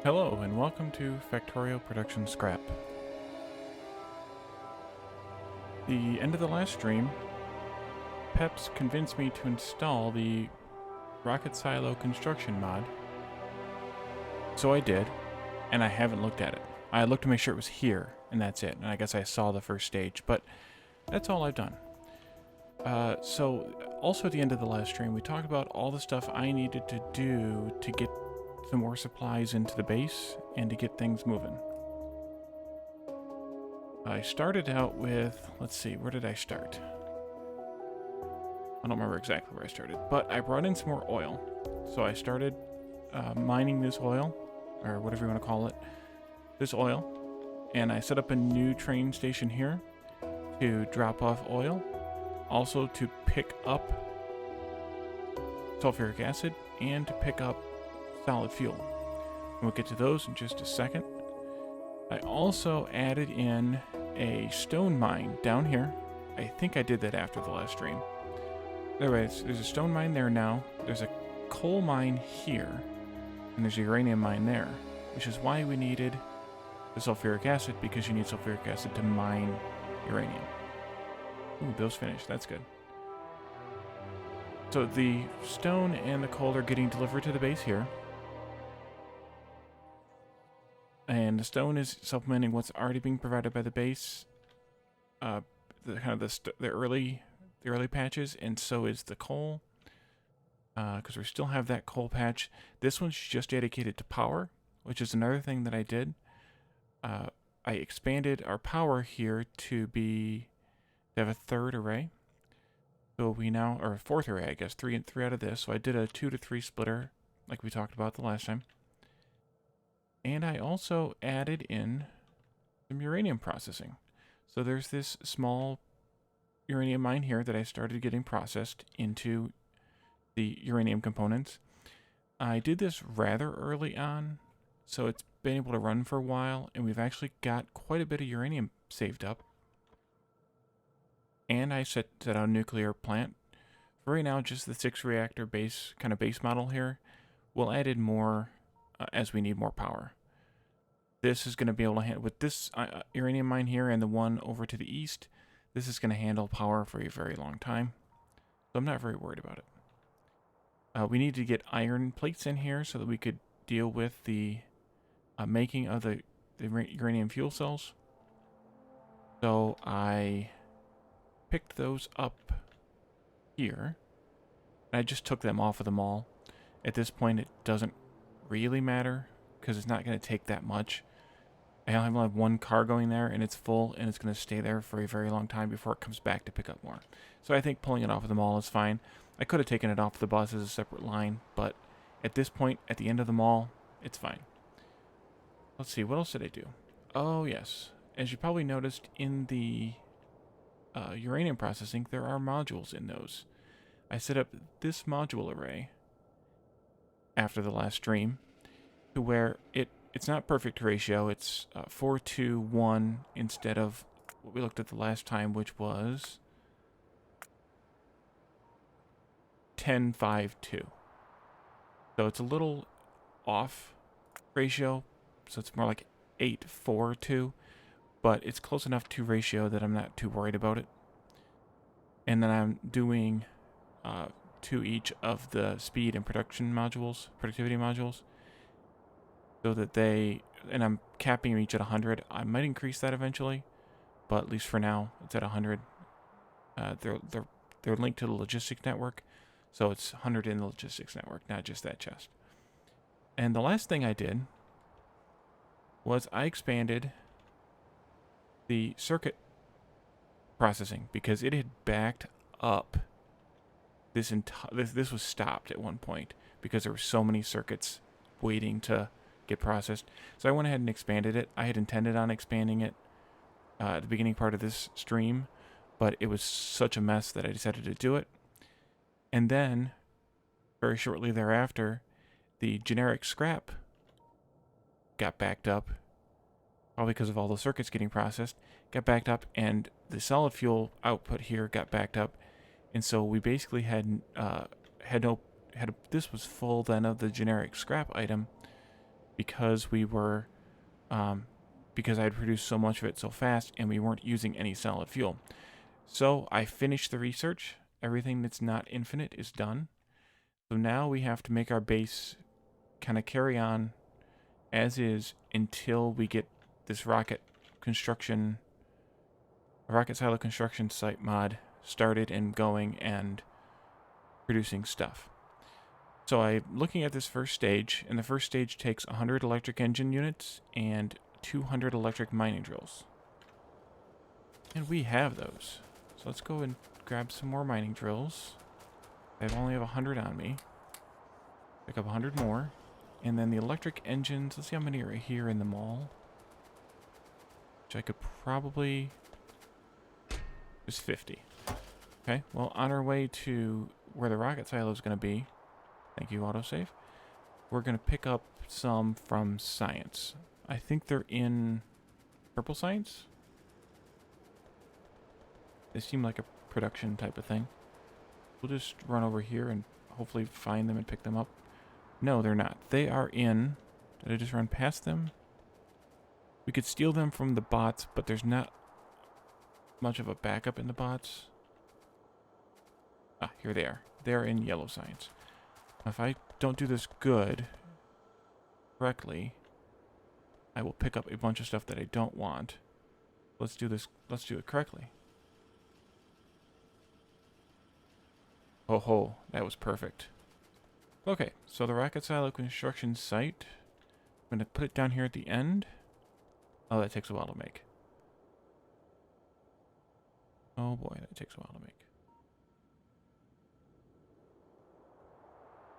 Hello and welcome to Factorio Production Scrap. The end of the last stream, Peps convinced me to install the Rocket Silo construction mod. So I did, and I haven't looked at it. I looked to make sure it was here, and that's it. And I guess I saw the first stage, but that's all I've done. So also at the end of the last stream, we talked about all the stuff I needed to do to get some more supplies into the base and to get things moving. I started out with, let's see, where did I start? I don't remember exactly where I started, but I brought in some more oil. So I started mining this oil, or whatever you want to call it, this oil, and I set up a new train station here to drop off oil, also to pick up sulfuric acid, and to pick up solid fuel. And we'll get to those in just a second. I also added in a stone mine down here. I think I did that after the last stream. Anyways, there's a stone mine there now. There's a coal mine here. And there's a uranium mine there. Which is why we needed the sulfuric acid, because you need sulfuric acid to mine uranium. Ooh, those finished. That's good. So the stone and the coal are getting delivered to the base here. And the stone is supplementing what's already being provided by the base, the early patches, and so is the coal, because we still have that coal patch. This one's just dedicated to power, which is another thing that I did. I expanded our power here to have a third array. So we now, or a fourth array, I guess, three out of this. So I did a 2 to 3 splitter, like we talked about the last time. And I also added in some uranium processing. So there's this small uranium mine here that I started getting processed into the uranium components. I did this rather early on, so it's been able to run for a while, and we've actually got quite a bit of uranium saved up. And I set out a nuclear plant. For right now, just the 6-reactor base model here. We'll add in more as we need more power. This is going to be able to handle, with this uranium mine here and the one over to the east, this is going to handle power for a very long time. So I'm not very worried about it. We need to get iron plates in here so that we could deal with the making of the uranium fuel cells. So I picked those up here. I just took them off of the mall. At this point, it doesn't really matter because it's not going to take that much. I only have one car going there, and it's full, and it's going to stay there for a very long time before it comes back to pick up more. So I think pulling it off of the mall is fine. I could have taken it off the bus as a separate line, but at this point, at the end of the mall, it's fine. Let's see, what else did I do? Oh, yes. As you probably noticed in the uranium processing, there are modules in those. I set up this module array after the last stream to where it's not perfect ratio. It's 4:1 instead of what we looked at the last time, which was 10:5:2. So it's a little off ratio, so it's more like 8:4:2, but it's close enough to ratio that I'm not too worried about it. And then I'm doing to each of the speed and productivity modules, so that and I'm capping them each at 100. I might increase that eventually, but at least for now, it's at 100. They're linked to the logistics network, so it's 100 in the logistics network, not just that chest. And the last thing I did was I expanded the circuit processing because it had backed up. This was stopped at one point because there were so many circuits waiting to get processed. So I went ahead and expanded it. I had intended on expanding it at the beginning part of this stream, but it was such a mess that I decided to do it. And then, very shortly thereafter, the generic scrap got backed up, probably because of all the circuits getting processed, got backed up, and the solid fuel output here got backed up. And so we basically this was full then of the generic scrap item, because we were, because I had produced so much of it so fast and we weren't using any solid fuel. So I finished the research. Everything that's not infinite is done. So now we have to make our base kind of carry on as is until we get this rocket silo construction site mod started and going and producing stuff. So I'm looking at this first stage, and the first stage takes 100 electric engine units and 200 electric mining drills. And we have those. So let's go and grab some more mining drills. I only have 100 on me. Pick up 100 more. And then the electric engines, let's see how many are here in the mall. Which I could probably... just 50. Okay, well, on our way to where the rocket silo is going to be, thank you, autosave, we're going to pick up some from science. I think they're in purple science. They seem like a production type of thing. We'll just run over here and hopefully find them and pick them up. No, they're not. They are in... Did I just run past them? We could steal them from the bots, but there's not much of a backup in the bots. Ah, here they are. They're in yellow science. If I don't do this correctly, I will pick up a bunch of stuff that I don't want. Let's do this. Let's do it correctly. Oh ho, that was perfect. Okay, so the rocket silo construction site. I'm going to put it down here at the end. Oh, that takes a while to make. Oh boy, that takes a while to make.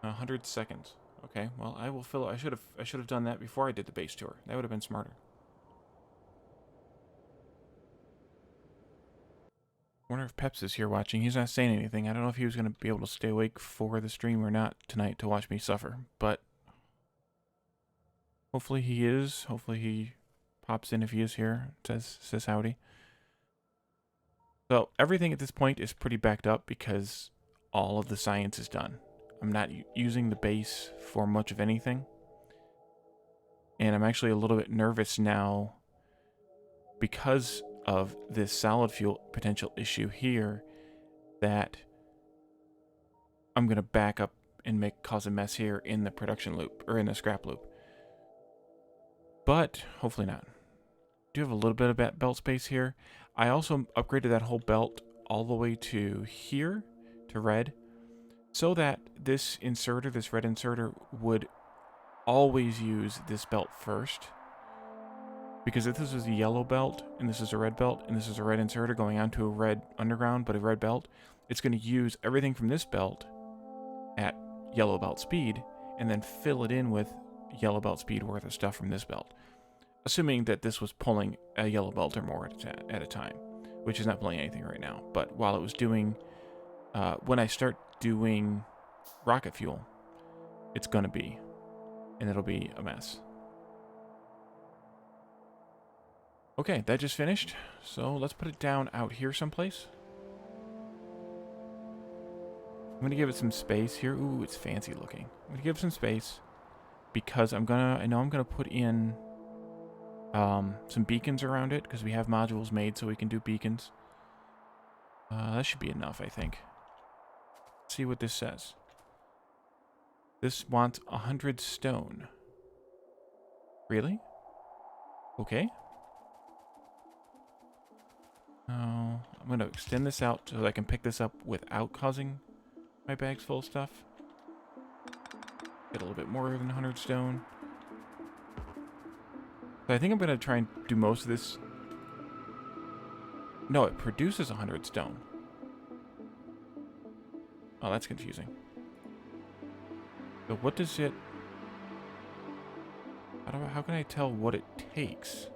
100 seconds. Okay, well, I will fill it. I should have done that before I did the base tour. That would have been smarter. Wonder if Peps is here watching. He's not saying anything. I don't know if he was going to be able to stay awake for the stream or not tonight to watch me suffer, but hopefully he is. Hopefully he pops in if he is here. Says howdy. So everything at this point is pretty backed up because all of the science is done. I'm not using the base for much of anything. And I'm actually a little bit nervous now because of this solid fuel potential issue here that I'm going to back up and cause a mess here in the production loop, or in the scrap loop. But hopefully not. Do have a little bit of belt space here. I also upgraded that whole belt all the way to here, to red, so that this inserter, this red inserter, would always use this belt first. Because if this is a yellow belt, and this is a red belt, and this is a red inserter going onto a red underground, but a red belt, it's going to use everything from this belt at yellow belt speed, and then fill it in with yellow belt speed worth of stuff from this belt. Assuming that this was pulling a yellow belt or more at a time, which is not pulling anything right now. But while it was doing, when I start doing rocket fuel, it's going to be, and it'll be a mess. Okay, that just finished, so let's put it down out here someplace. I'm going to give it some space here. Ooh, it's fancy looking. I'm going to give it some space because I know I'm going to put in some beacons around it because we have modules made so we can do beacons. That should be enough, I think. Let's see what this says. This wants 100 stone. Really? Okay. Oh, I'm going to extend this out so that I can pick this up without causing my bags full of stuff. Get a little bit more than 100 stone. So I think I'm going to try and do most of this. No, it produces 100 stone. Oh, that's confusing. So what does it... How can I tell what it takes?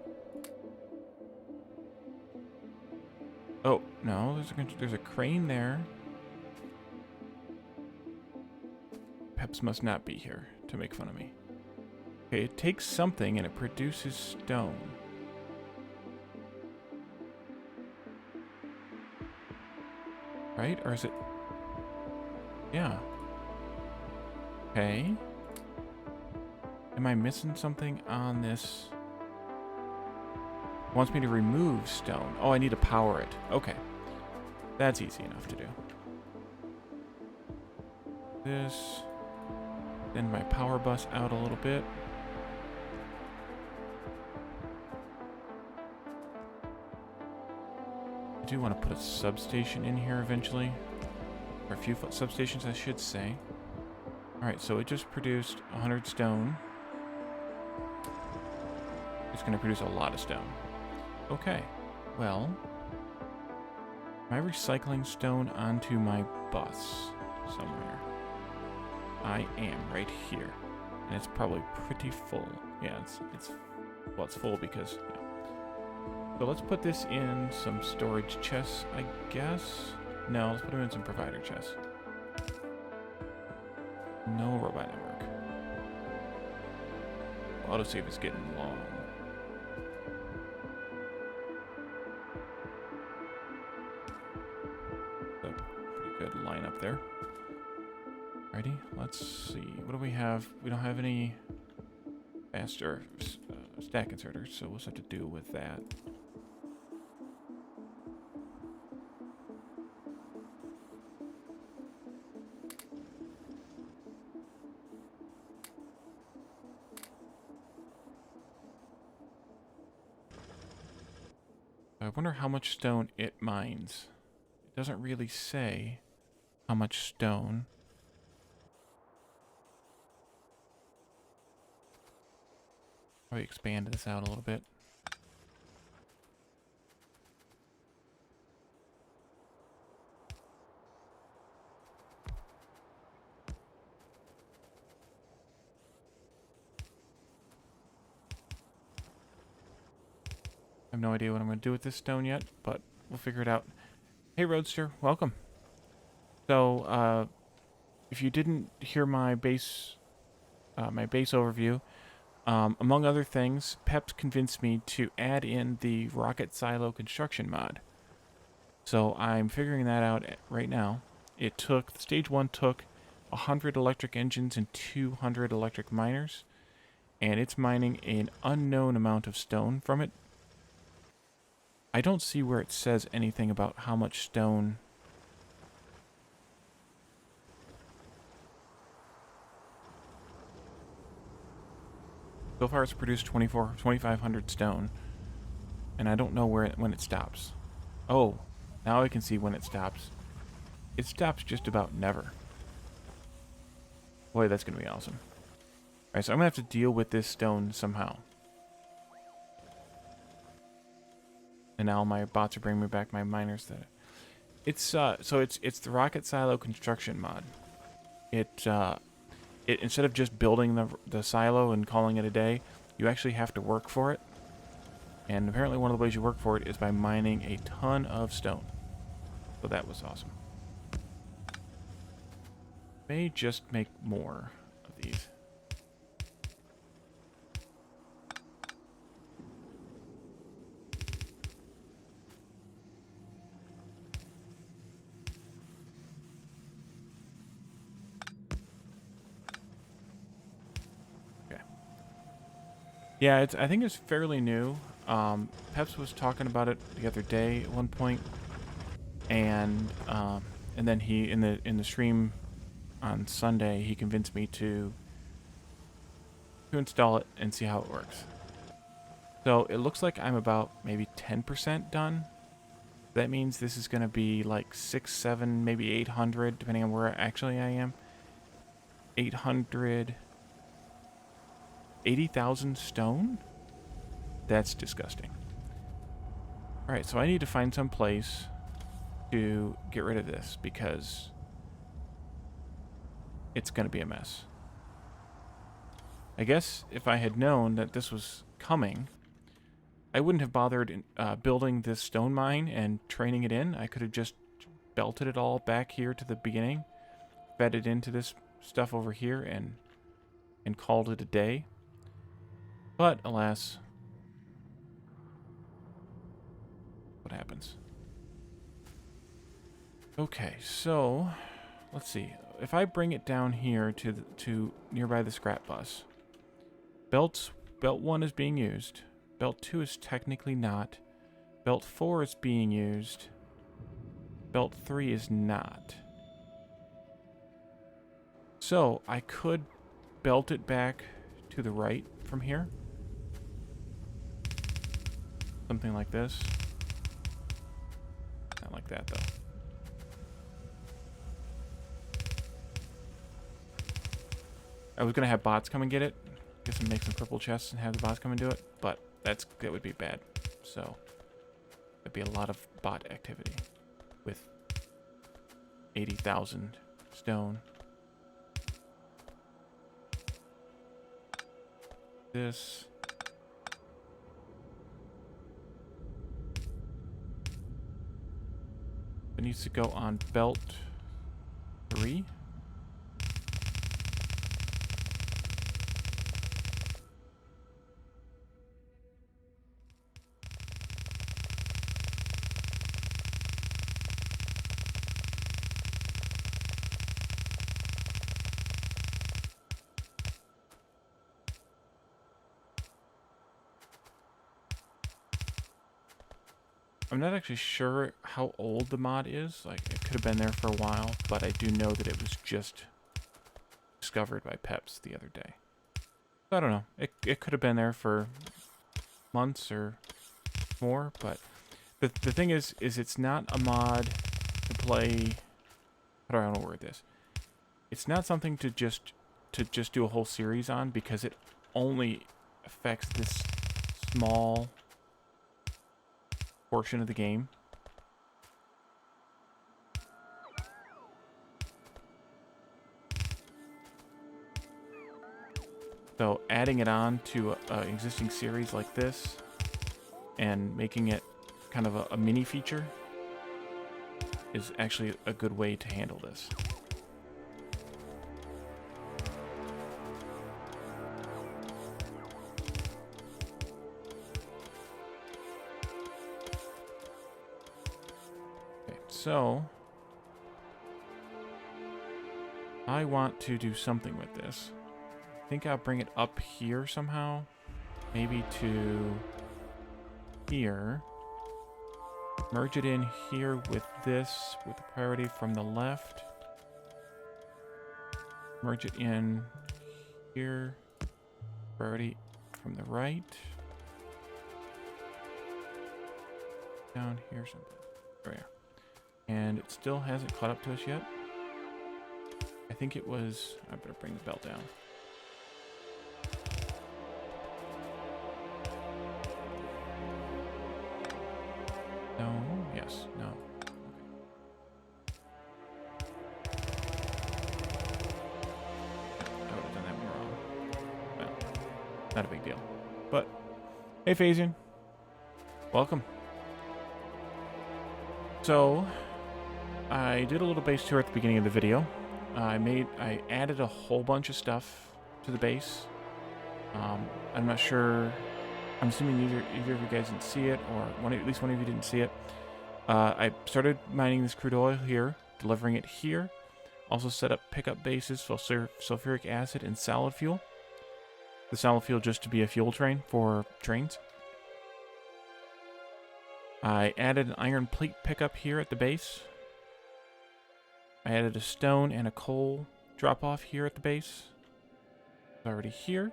Oh, no, there's a crane there. Peps must not be here to make fun of me. Okay, it takes something and it produces stone. Right? Or is it... Yeah. Okay. Am I missing something on this? It wants me to remove stone. Oh, I need to power it. Okay. That's easy enough to do. This. Then my power bus out a little bit. I do want to put a substation in here eventually. Or a few substations, I should say. Alright, so it just produced 100 stone. It's going to produce a lot of stone. Okay, well, am I recycling stone onto my bus somewhere? I am right here, and it's probably pretty full. Yeah, it's full because. Yeah. So let's put this in some storage chests, I guess. No, let's put them in some provider chests. No robot network. Autosave is getting long. Good line up there. Righty, let's see. What do we have? We don't have any faster stack inserters, so we'll just have to deal with that. I wonder how much stone it mines. It doesn't really say how much stone. Probably expand this out a little bit. I have no idea what I'm going to do with this stone yet, but we'll figure it out. Hey, Roadster, welcome. So, if you didn't hear my base overview, among other things, Peps convinced me to add in the rocket silo construction mod. So I'm figuring that out right now. Stage 1 took 100 electric engines and 200 electric miners, and it's mining an unknown amount of stone from it. I don't see where it says anything about how much stone. So far it's produced 2,500 stone, and I don't know when it stops. Oh, now I can see when it stops. It stops just about never. Boy, that's going to be awesome. Alright, so I'm going to have to deal with this stone somehow. And now my bots are bringing me back my miners. It's the rocket silo construction mod. It instead of just building the silo and calling it a day, you actually have to work for it. And apparently one of the ways you work for it is by mining a ton of stone. So that was awesome. May just make more of these. Yeah, I think it's fairly new. Peps was talking about it the other day at one point, and then he in the stream on Sunday he convinced me to install it and see how it works. So it looks like I'm about maybe 10% done. That means this is going to be like 6, 7, maybe 800, depending on where actually I am. 80,000 stone? That's disgusting. Alright, so I need to find some place to get rid of this because it's going to be a mess. I guess if I had known that this was coming, I wouldn't have bothered building this stone mine and training it in. I could have just belted it all back here to the beginning, fed it into this stuff over here, and called it a day. But, alas, what happens? Okay, so, let's see. If I bring it down here to nearby the scrap bus, Belt 1 is being used. Belt 2 is technically not. Belt 4 is being used. Belt 3 is not. So I could belt it back to the right from here. Something like this. Not like that, though. I was going to have bots come and get it. Guess and make some purple chests and have the bots come and do it. But that would be bad. So there'd be a lot of bot activity with 80,000 stone. This. It needs to go on belt 3. I'm not actually sure how old the mod is. Like, it could have been there for a while, but I do know that it was just discovered by Peps the other day. So I don't know. It could have been there for months or more, but the thing is it's not a mod to play. How do I want to word this? It's not something to just do a whole series on, because it only affects this small portion of the game. So adding it on to an existing series like this and making it kind of a mini feature is actually a good way to handle this. So, I want to do something with this. I think I'll bring it up here somehow. Maybe to here. Merge it in here with this, with the priority from the left. Merge it in here. Priority from the right. Down here something. There we are. And it still hasn't caught up to us yet. I think it was... I better bring the belt down. No. Yes. No. Okay. I would have done that one wrong. Well, not a big deal. But, hey Phasian. Welcome. So... I did a little base tour at the beginning of the video. I added a whole bunch of stuff to the base. I'm not sure. I'm assuming either of you guys didn't see it, or at least one of you didn't see it. I started mining this crude oil here, delivering it here. Also set up pickup bases for sulfuric acid and solid fuel. The solid fuel just to be a fuel train for trains. I added an iron plate pickup here at the base. I added a stone and a coal drop-off here at the base. It's already here.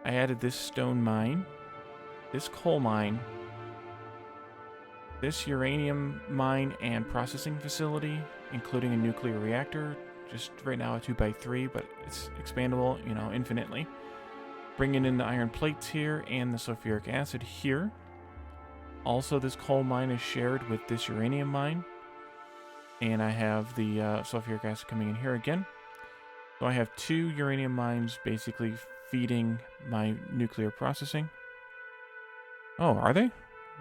I added this stone mine, this coal mine, this uranium mine and processing facility, including a nuclear reactor. Just right now a 2x3, but it's expandable, you know, infinitely. Bringing in the iron plates here and the sulfuric acid here. Also, this coal mine is shared with this uranium mine. And I have the sulfuric acid coming in here again. So I have 2 uranium mines basically feeding my nuclear processing. Oh, are they?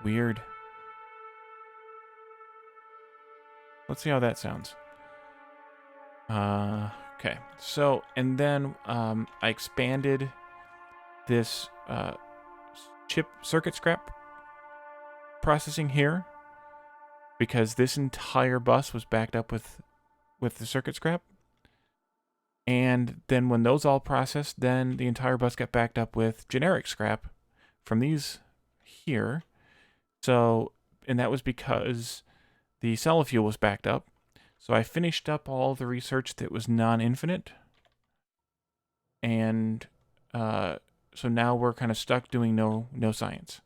Weird. Let's see how that sounds. Okay. So, and then I expanded this chip circuit scrap processing here, because this entire bus was backed up with the circuit scrap. And then when those all processed, then the entire bus got backed up with generic scrap from these here. So, and that was because the cell fuel was backed up. So I finished up all the research that was non-infinite. And so now we're kind of stuck doing no science.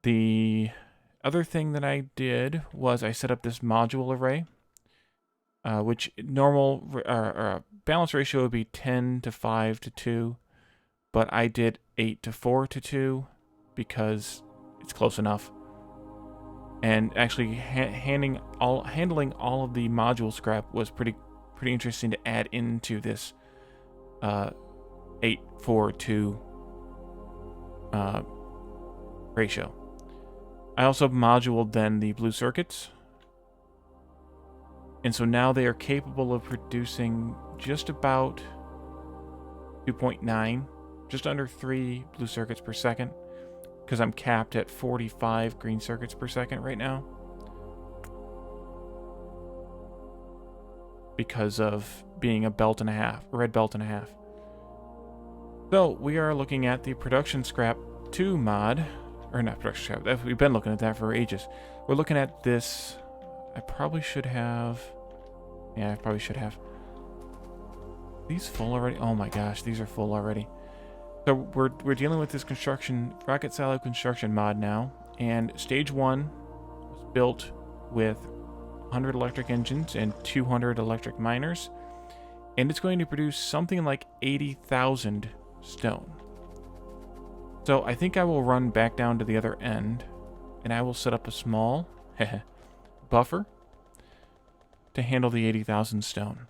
The other thing that I did was I set up this module array, which normal balance ratio would be 10 to 5 to 2, but I did 8 to 4 to 2 because it's close enough. And actually handling all of the module scrap was pretty interesting to add into this 8-4-2 ratio. I also moduled then the blue circuits. And so now they are capable of producing just about 2.9, just under 3 blue circuits per second, because I'm capped at 45 green circuits per second right now, because of being a belt and a half, red belt and a half. So we are looking at the production scrap 2 mod, or not production scrap, we've been looking at that for ages. We're looking at this. I probably should have, yeah, I probably should have. These full already? Oh my gosh, these are full already. So we're dealing with this rocket silo construction mod now, and stage 1 was built with 100 electric engines and 200 electric miners, and it's going to produce something like 80,000 stone. So I think I will run back down to the other end, and I will set up a small buffer to handle the 80,000 stone.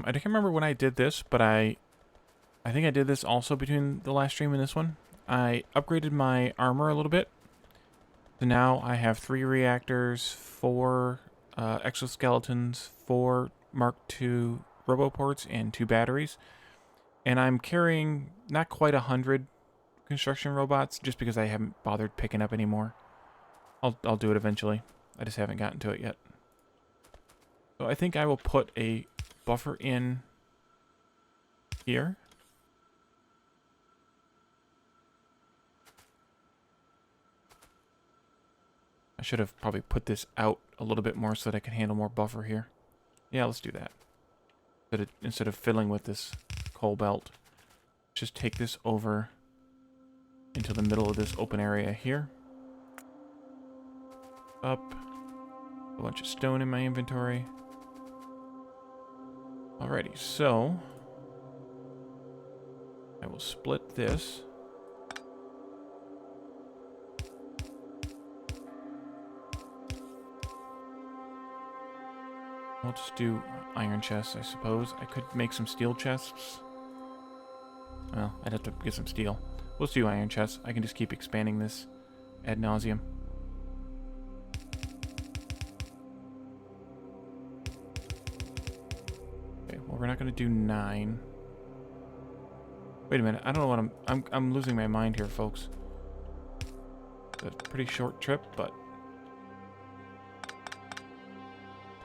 I can't remember when I did this, but I think I did this also between the last stream and this one. I upgraded my armor a little bit. So now I have 3 reactors, 4 exoskeletons, 4 Mark II roboports, and 2 batteries. And I'm carrying not quite 100 construction robots, just because I haven't bothered picking up any more. I'll do it eventually. I just haven't gotten to it yet. So I think I will put a buffer in here. I should have probably put this out a little bit more so that I can handle more buffer here. Yeah, let's do that. Instead of fiddling with this coal belt, just take this over into the middle of this open area here. Up. A bunch of stone in my inventory. Alrighty, so I will split this. I'll just do iron chests, I suppose. I could make some steel chests. Well, I'd have to get some steel. Let's do iron chests. I can just keep expanding this ad nauseum. Okay, well, we're not going to do 9. Wait a minute. I don't know what I'm losing my mind here, folks. It's a pretty short trip, but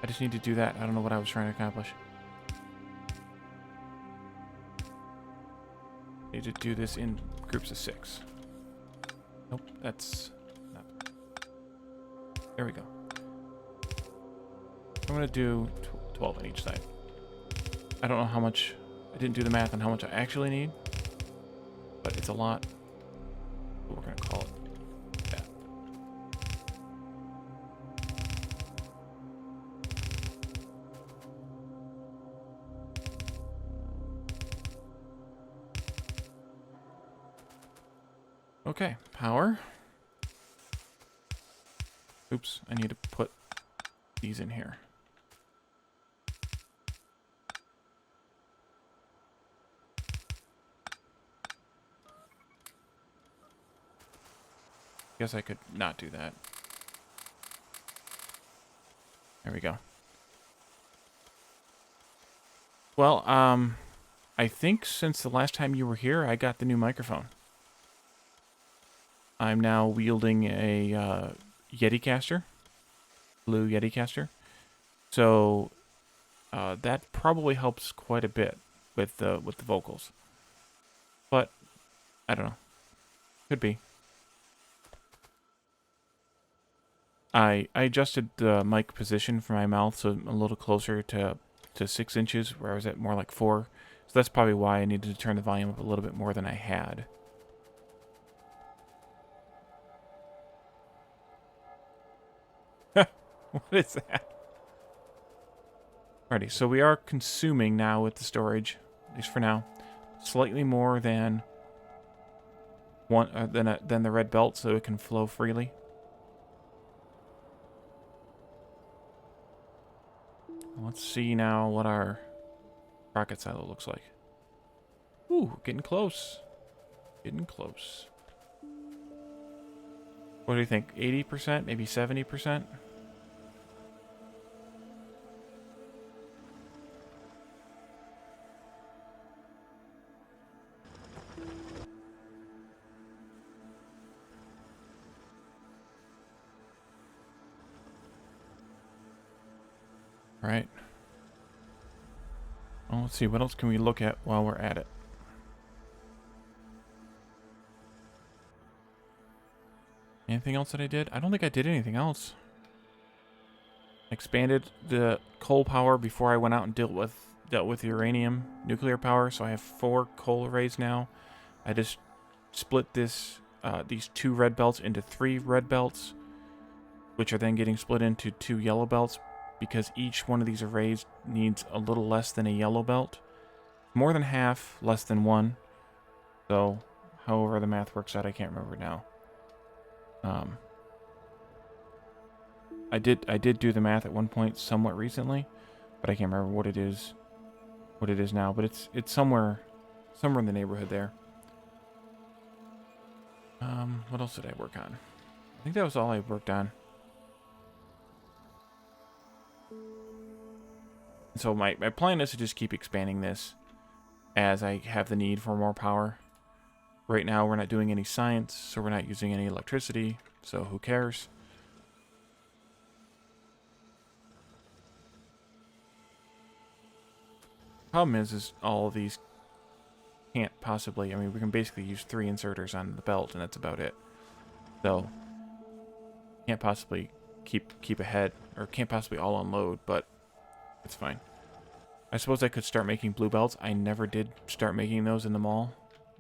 I just need to do that. I don't know what I was trying to accomplish. Need to do this in groups of 6. Nope, that's not. There we go. I'm gonna do 12 on each side. I don't know how much. I didn't do the math on how much I actually need, but it's a lot. We're gonna call it that. Okay, power. Oops, I need to put these in here. Guess I could not do that. There we go. Well, I think since the last time you were here, I got the new microphone. I'm now wielding a Yeti caster, blue Yeti caster. So that probably helps quite a bit with the vocals. But I don't know. Could be. I adjusted the mic position for my mouth so I'm a little closer to 6 inches, where I was at more like 4. So that's probably why I needed to turn the volume up a little bit more than I had. What is that? Alrighty, so we are consuming now with the storage, at least for now, slightly more than than the red belt, so it can flow freely. Let's see now what our rocket silo looks like. Ooh, getting close. Getting close. What do you think? 80%? Maybe 70%? Right. Well, let's see. What else can we look at while we're at it? Anything else that I did? I don't think I did anything else. Expanded the coal power before I went out and dealt with uranium nuclear power, so I have 4 coal arrays now. I just split these 2 red belts into 3 red belts, which are then getting split into 2 yellow belts, because each one of these arrays needs a little less than a yellow belt. More than half, less than 1. So, however the math works out, I can't remember now. I did do the math at one point somewhat recently, but I can't remember what it is now. But it's somewhere in the neighborhood there. What else did I work on? I think that was all I worked on. So my plan is to just keep expanding this as I have the need for more power. Right now we're not doing any science, so we're not using any electricity, so who cares? Problem is all of these can't possibly, I mean, we can basically use 3 inserters on the belt and that's about it. So can't possibly keep ahead, or can't possibly all unload, but it's fine. I suppose I could start making blue belts. I never did start making those in the mall.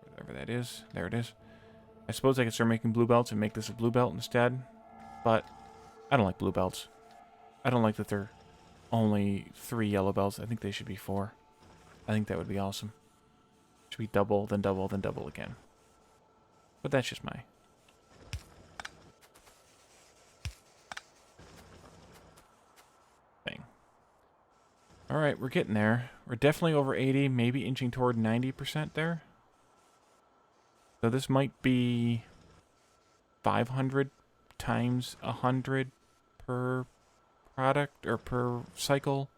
Whatever that is. There it is. I suppose I could start making blue belts and make this a blue belt instead. But I don't like blue belts. I don't like that they're only 3 yellow belts. I think they should be 4. I think that would be awesome. Should be double, then double, then double again. But that's just my... thing. Alright, we're getting there. We're definitely over 80, maybe inching toward 90% there. So this might be 500 times 100 per product, or per cycle.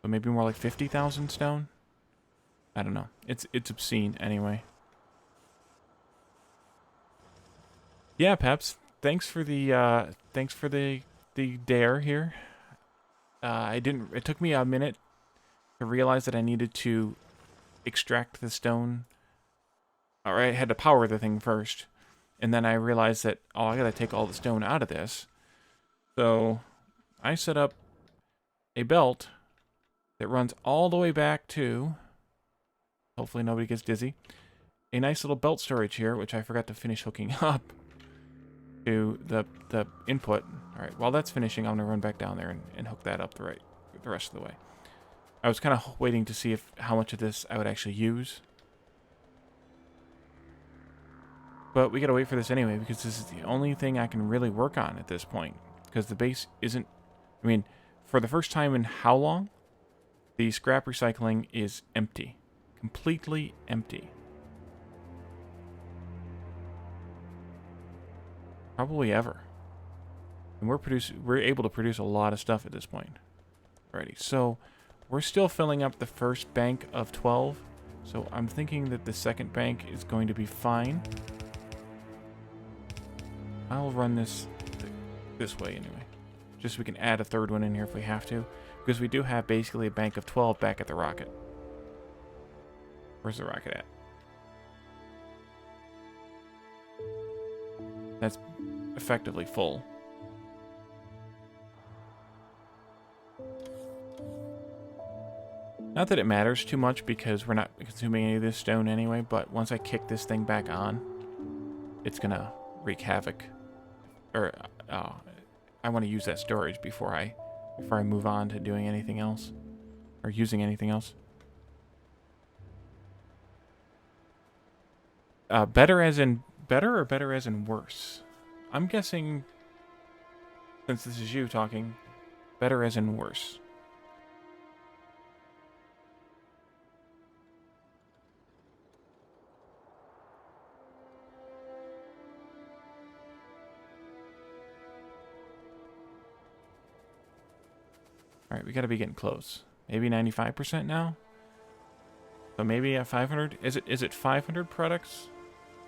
So maybe more like 50,000 stone? I don't know. It's obscene anyway. Yeah, Peps. Thanks for the dare here. It took me a minute to realize that I needed to extract the stone. Alright, I had to power the thing first. And then I realized that, oh, I gotta take all the stone out of this. So, I set up a belt that runs all the way back to, hopefully nobody gets dizzy, a nice little belt storage here, which I forgot to finish hooking up to the input. Alright, while that's finishing, I'm gonna run back down there and hook that up the rest of the way. I was kind of waiting to see how much of this I would actually use. But we gotta wait for this anyway, because this is the only thing I can really work on at this point. Because the base isn't... I mean, for the first time in how long? The scrap recycling is empty. Completely empty. Probably ever. And we're able to produce a lot of stuff at this point. Alrighty, so we're still filling up the first bank of 12. So I'm thinking that the second bank is going to be fine. I'll run this way anyway. Just so we can add a third one in here if we have to. Because we do have basically a bank of 12 back at the rocket. Where's the rocket at? That's effectively full. Not that it matters too much because we're not consuming any of this stone anyway, but once I kick this thing back on, it's gonna wreak havoc. Or, I want to use that storage before I move on to doing anything else. Or using anything else. Better as in better or better as in worse? I'm guessing, since this is you talking, better as in worse. Alright, we gotta be getting close. Maybe 95% now? So maybe at 500? Is it 500 products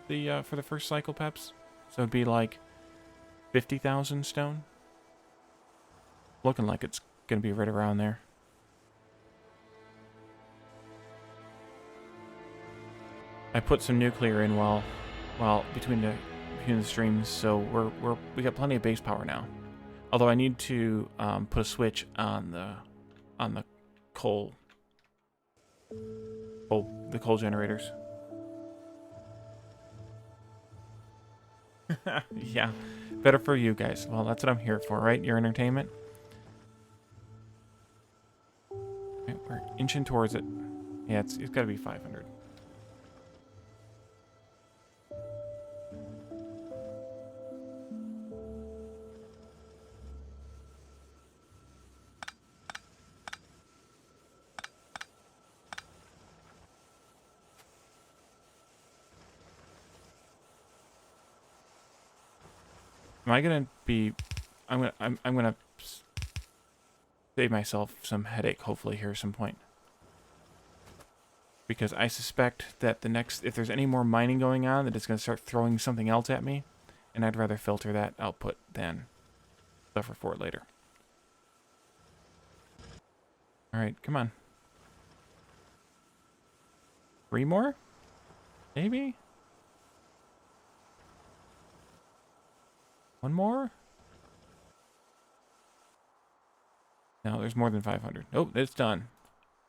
for the first cycle peps? So it'd be like 50,000 stone? Looking like it's gonna be right around there. I put some nuclear in while between the streams, so we got plenty of base power now. Although I need to put a switch on the coal generators. Yeah, better for you guys. Well, that's what I'm here for, right? Your entertainment. Okay, we're inching towards it. Yeah, it's got to be 500. Am I gonna be? I'm gonna save myself some headache, hopefully, here at some point. Because I suspect that if there's any more mining going on, that it's gonna start throwing something else at me, and I'd rather filter that output than suffer for it later. All right, come on. 3 more? Maybe? 1 more? No, there's more than 500. Nope, it's done.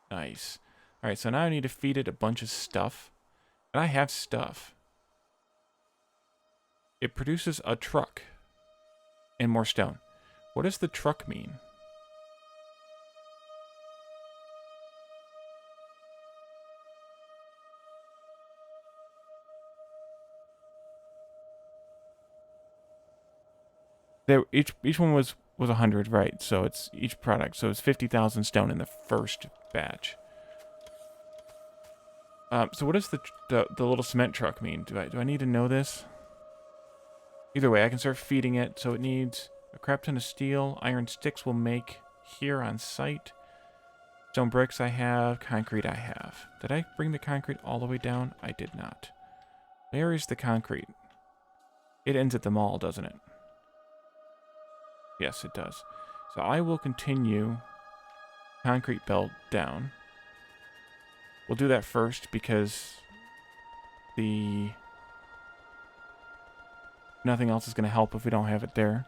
Nice. Alright, so now I need to feed it a bunch of stuff. And I have stuff. It produces a truck. And more stone. What does the truck mean? Each one was 100, right? So it's each product. So it's 50,000 stone in the first batch. So what does the little cement truck mean? Do I need to know this? Either way, I can start feeding it. So it needs a crap ton of steel. Iron sticks will make here on site. Stone bricks I have. Concrete I have. Did I bring the concrete all the way down? I did not. Where is the concrete? It ends at the mall, doesn't it? Yes, it does. So I will continue concrete belt down. We'll do that first because nothing else is going to help if we don't have it there.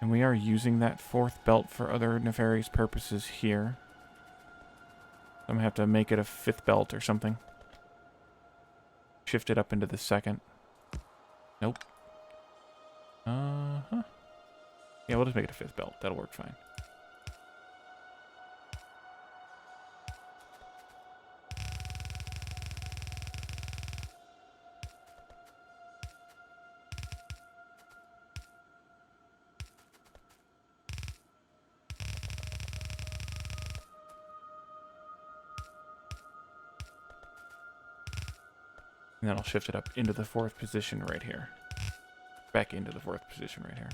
And we are using that 4th belt for other nefarious purposes here. I'm going to have to make it a 5th belt or something. Shift it up into the 2nd. Nope. Uh-huh. Yeah, we'll just make it a 5th belt. That'll work fine. And then I'll shift it up into the 4th position right here. back into the 4th position right here.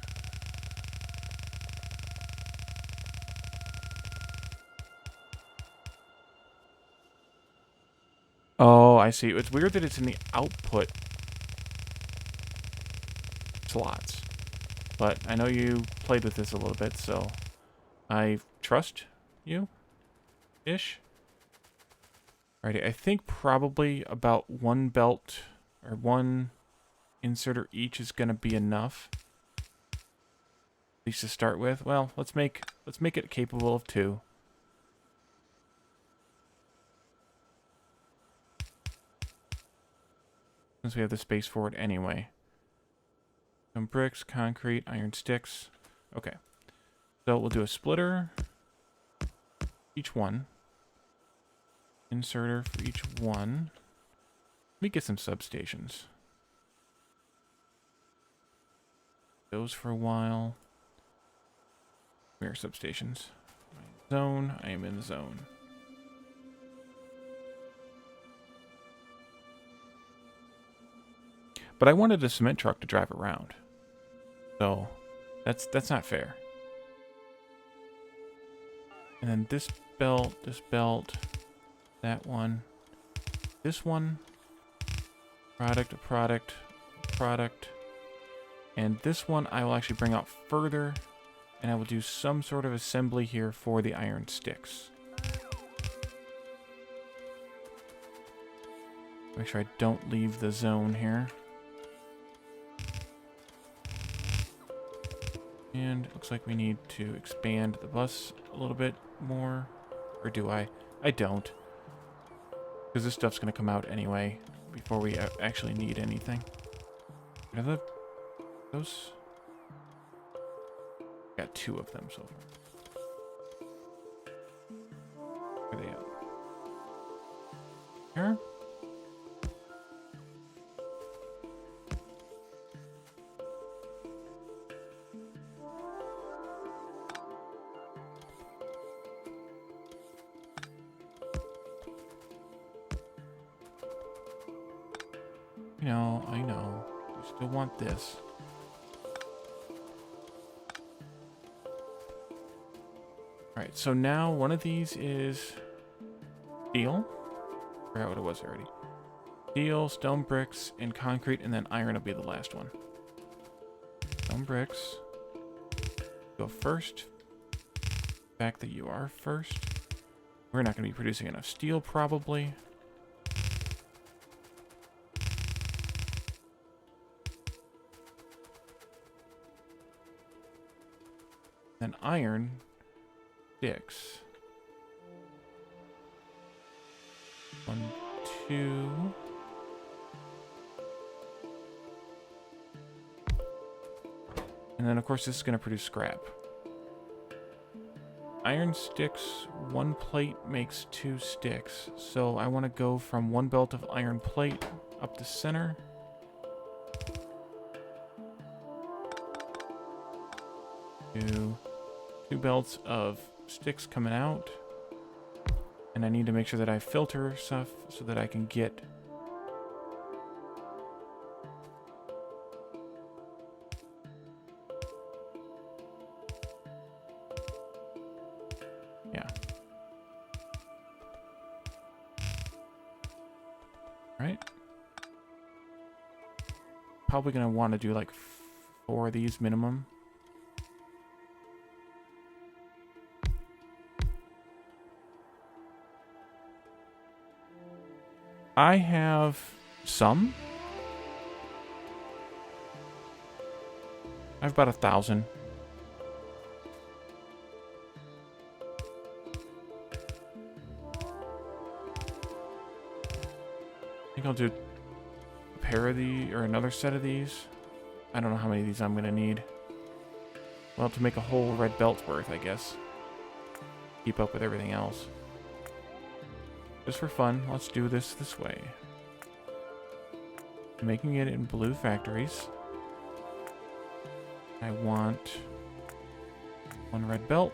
Oh, I see. It's weird that it's in the output slots. But I know you played with this a little bit, so I trust you-ish. Alrighty, I think probably about 1 belt or 1 inserter each is going to be enough. At least to start with. Well, let's make it capable of 2. Since we have the space for it anyway. Some bricks, concrete, iron sticks. Okay. So we'll do a splitter. Each one. Inserter for each one. Let me get some substations. Those for a while. Mirror substations. Zone. I am in the zone. But I wanted a cement truck to drive around. So that's not fair. And then this belt, that one, this one, product, and this one I will actually bring out further, and I will do some sort of assembly here for the iron sticks. Make sure I don't leave the zone here. And it looks like we need to expand the bus a little bit more. Or do I? I don't. Because this stuff's going to come out anyway before we actually need anything. Are those? Got 2 of them so far. Where are they at? Here? I know. You still want this. Alright, so now one of these is steel. I forgot what it was already. Steel, stone bricks, and concrete, and then iron will be the last one. Stone bricks. Go first. The fact that you are first. We're not going to be producing enough steel, probably. Then iron sticks. 1, 2. And then, of course, this is going to produce scrap. Iron sticks, 1 plate makes 2 sticks. So I want to go from 1 belt of iron plate up the center. To 2 belts of sticks coming out. And I need to make sure that I filter stuff so that I can get right? Probably gonna want to do like 4 of these minimum. I have some. I have about 1,000. I think I'll do a pair of these, or another set of these. I don't know how many of these I'm gonna need. Well, to make a whole red belt worth, I guess. Keep up with everything else. Just for fun, let's do this way. Making it in blue factories. I want 1 red belt.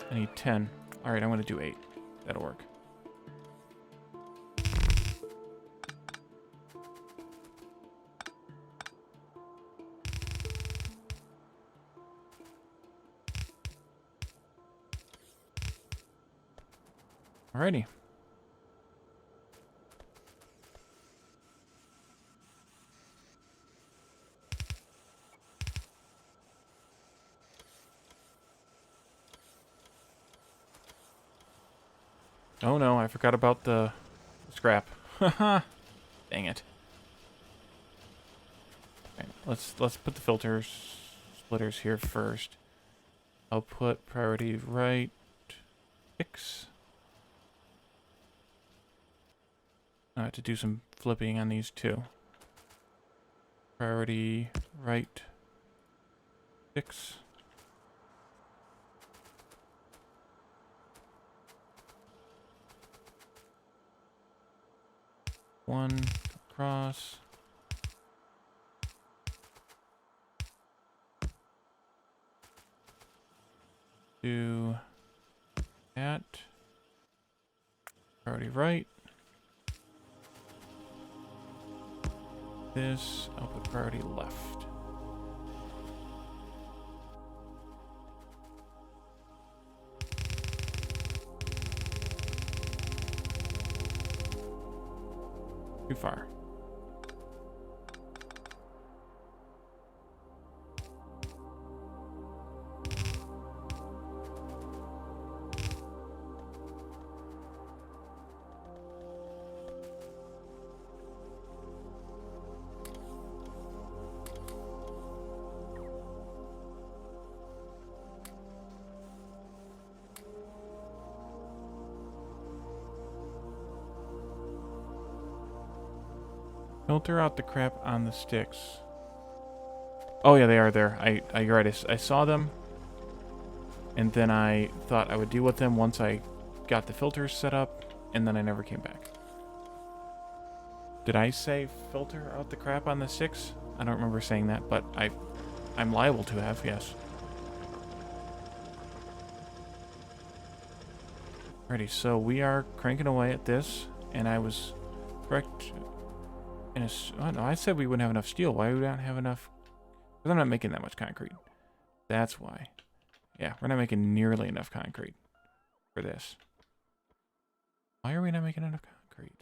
I need 10. Alright, I'm gonna do 8. That'll work. Alrighty. Oh no, I forgot about the scrap. Haha. Dang it. Okay, let's put the filters splitters here first. I'll put priority right 6. I have to do some flipping on these too. Priority right 6. One across. Do that. Priority right. This, I'll put priority left. Too far. Filter out the crap on the sticks. Oh yeah, they are there. You're right. I saw them, and then I thought I would deal with them once I got the filters set up, and then I never came back. Did I say filter out the crap on the sticks? I don't remember saying that, but I'm liable to have, yes. Alrighty, so we are cranking away at this, and I was correct. Oh no, I said we wouldn't have enough steel. Why would we not have enough? Because I'm not making that much concrete. That's why. Yeah, we're not making nearly enough concrete for this. Why are we not making enough concrete?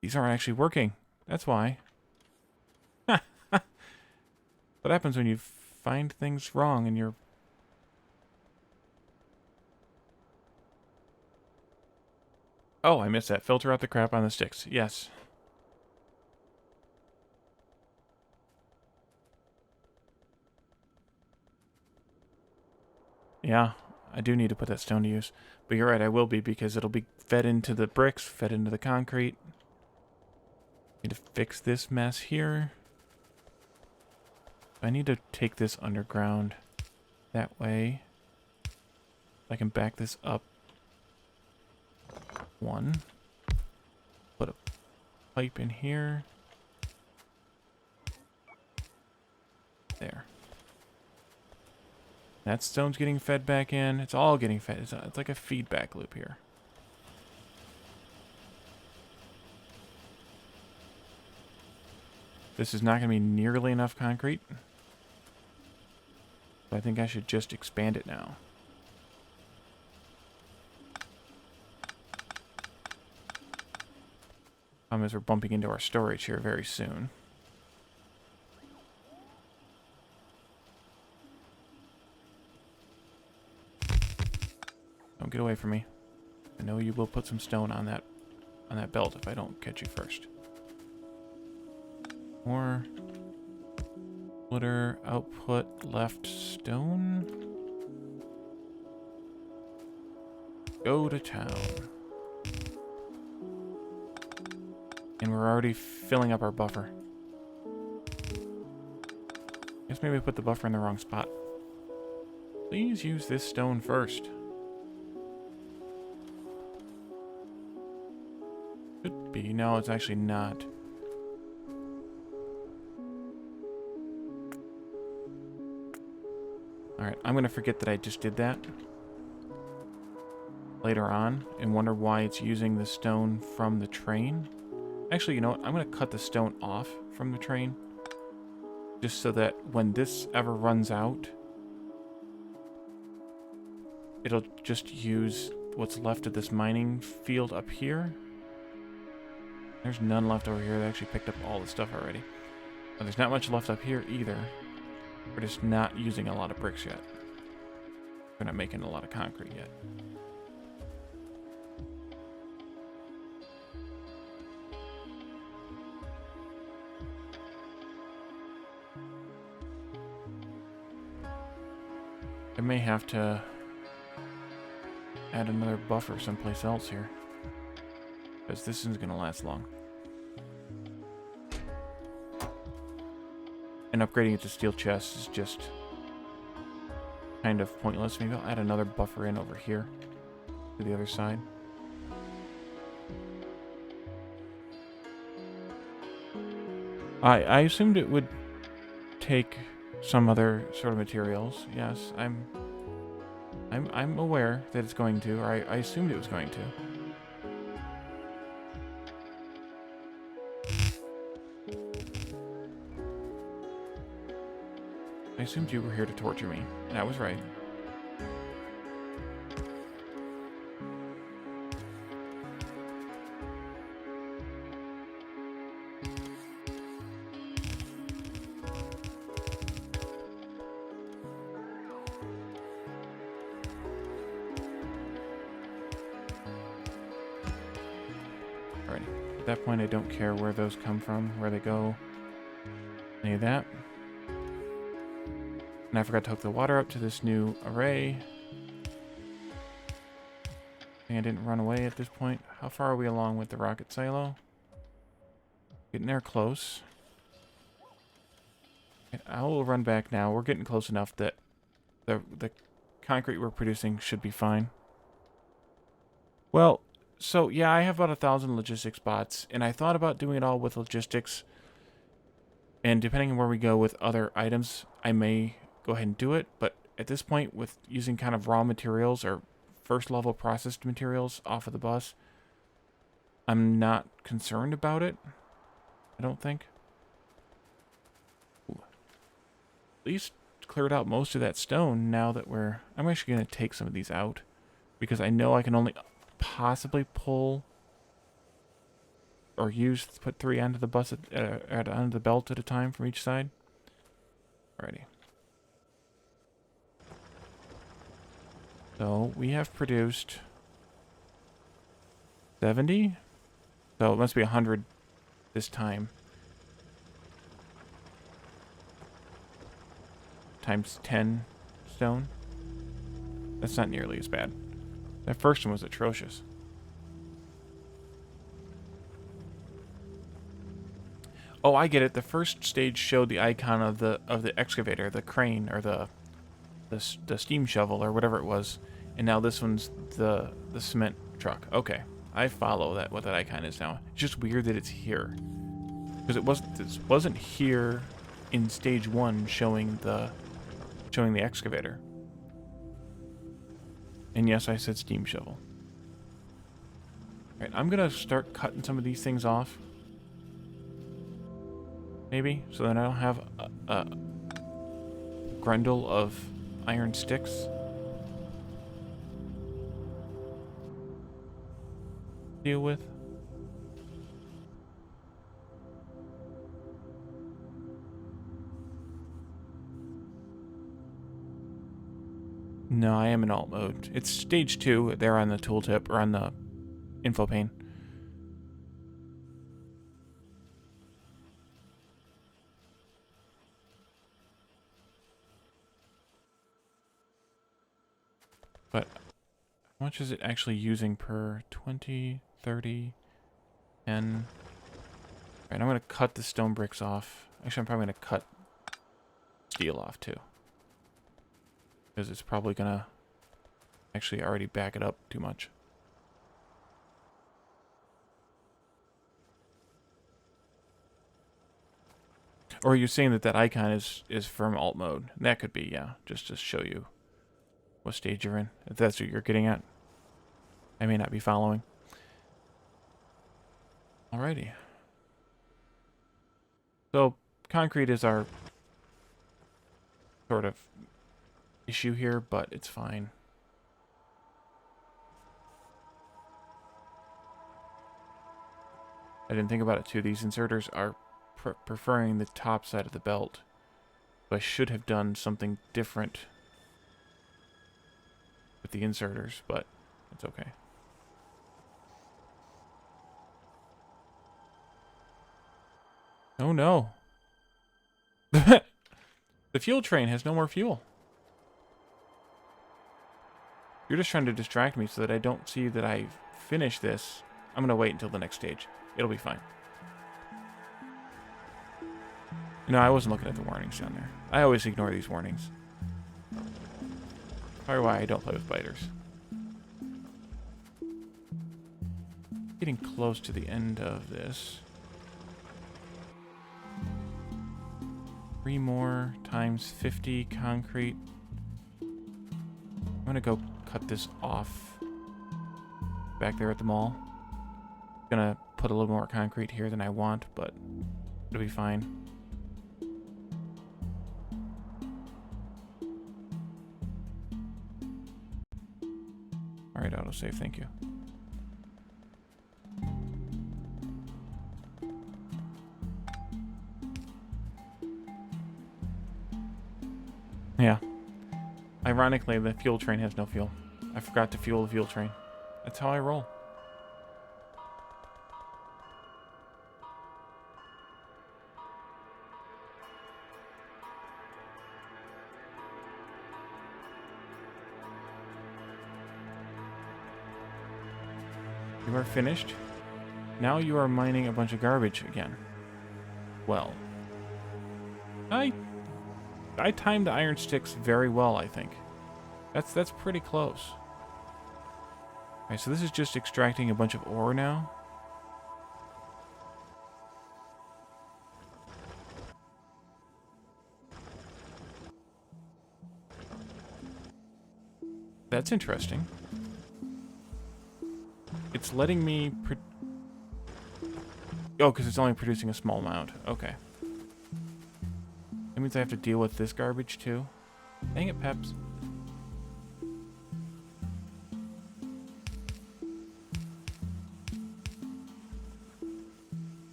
These aren't actually working. That's why. What happens when you find things wrong and you're... Oh, I missed that. Filter out the crap on the sticks. Yes. Yeah, I do need to put that stone to use. But you're right, I will be, because it'll be fed into the bricks, fed into the concrete. Need to fix this mess here. I need to take this underground that way. I can back this up. 1. Put a pipe in here. There. That stone's getting fed back in. It's all getting fed. It's like a feedback loop here. This is not going to be nearly enough concrete. So I think I should just expand it now. As we're bumping into our storage here very soon. Don't get away from me. I know you will put some stone on that belt if I don't catch you first. More splitter output left stone. Go to town. And we're already filling up our buffer. Guess maybe I put the buffer in the wrong spot. Please use this stone first. Could be. No, it's actually not. Alright, I'm going to forget that I just did that later on and wonder why it's using the stone from the train. Actually, you know what? I'm going to cut the stone off from the train just so that when this ever runs out, it'll just use what's left of this mining field up here. There's none left over here. They actually picked up all the stuff already. And there's not much left up here either. We're just not using a lot of bricks yet. We're not making a lot of concrete yet. I may have to add another buffer someplace else here, because this isn't going to last long. And upgrading it to steel chests is just kind of pointless. Maybe I'll add another buffer in over here to the other side. I assumed it would take some other sort of materials. Yes, I'm aware that it's going to, or I assumed it was going to. I assumed you were here to torture me, and I was right. Alrighty. At that point, I don't care where those come from, where they go, any of that. And I forgot to hook the water up to this new array. I think I didn't run away at this point. How far are we along with the rocket silo? Getting there close. I will run back now. We're getting close enough that the concrete we're producing should be fine. Well, so yeah, I have about 1,000 logistics bots, and I thought about doing it all with logistics. And depending on where we go with other items, I may go ahead and do it. But at this point, with using kind of raw materials or first level processed materials off of the bus, I'm not concerned about it. I don't think. Ooh. At least cleared out most of that stone now that I'm actually going to take some of these out, because I know I can only possibly pull or put 3 onto the bus onto the belt at a time from each side. Alrighty. So we have produced 70. So it must be 100 this time. Times 10 stone. That's not nearly as bad. That first one was atrocious. Oh, I get it. The first stage showed the icon of the excavator, the crane, or the steam shovel, or whatever it was, and now this one's the cement truck. Okay, I follow that. What that icon is now. It's just weird that it's here, because this wasn't here in stage 1 showing the excavator. And yes, I said steam shovel. Alright, I'm gonna start cutting some of these things off. Maybe, so then I don't have a grundle of iron sticks. Deal with. No, I am in alt mode. It's stage 2 there on the tooltip, or on the info pane. But how much is it actually using per 20, 30, 10? Alright, I'm going to cut the stone bricks off. Actually, I'm probably going to cut steel off too, because it's probably going to actually already back it up too much. Or are you saying that icon is from alt mode? That could be, yeah, just to show you what stage you're in, if that's what you're getting at. I may not be following. Alrighty. So, concrete is our sort of issue here, but it's fine. I didn't think about it too. These inserters are preferring the top side of the belt. So I should have done something different with the inserters, but it's okay. Oh no. The fuel train has no more fuel. You're just trying to distract me so that I don't see that I finish this. I'm going to wait until the next stage. It'll be fine. No, I wasn't looking at the warnings down there. I always ignore these warnings. Probably why I don't play with biters. Getting close to the end of this. 3 more times 50 concrete. I'm going to go cut this off back there at the mall. Gonna put a little more concrete here than I want, but it'll be fine. Alright, autosave, thank you. Yeah. Ironically, the fuel train has no fuel. I forgot to fuel the fuel train. That's how I roll. You are finished. Now you are mining a bunch of garbage again. Well. I timed the iron sticks very well, I think. That's pretty close. Alright, so this is just extracting a bunch of ore now. That's interesting. It's letting me... Oh, because it's only producing a small amount. Okay. That means I have to deal with this garbage too. Dang it, Peps.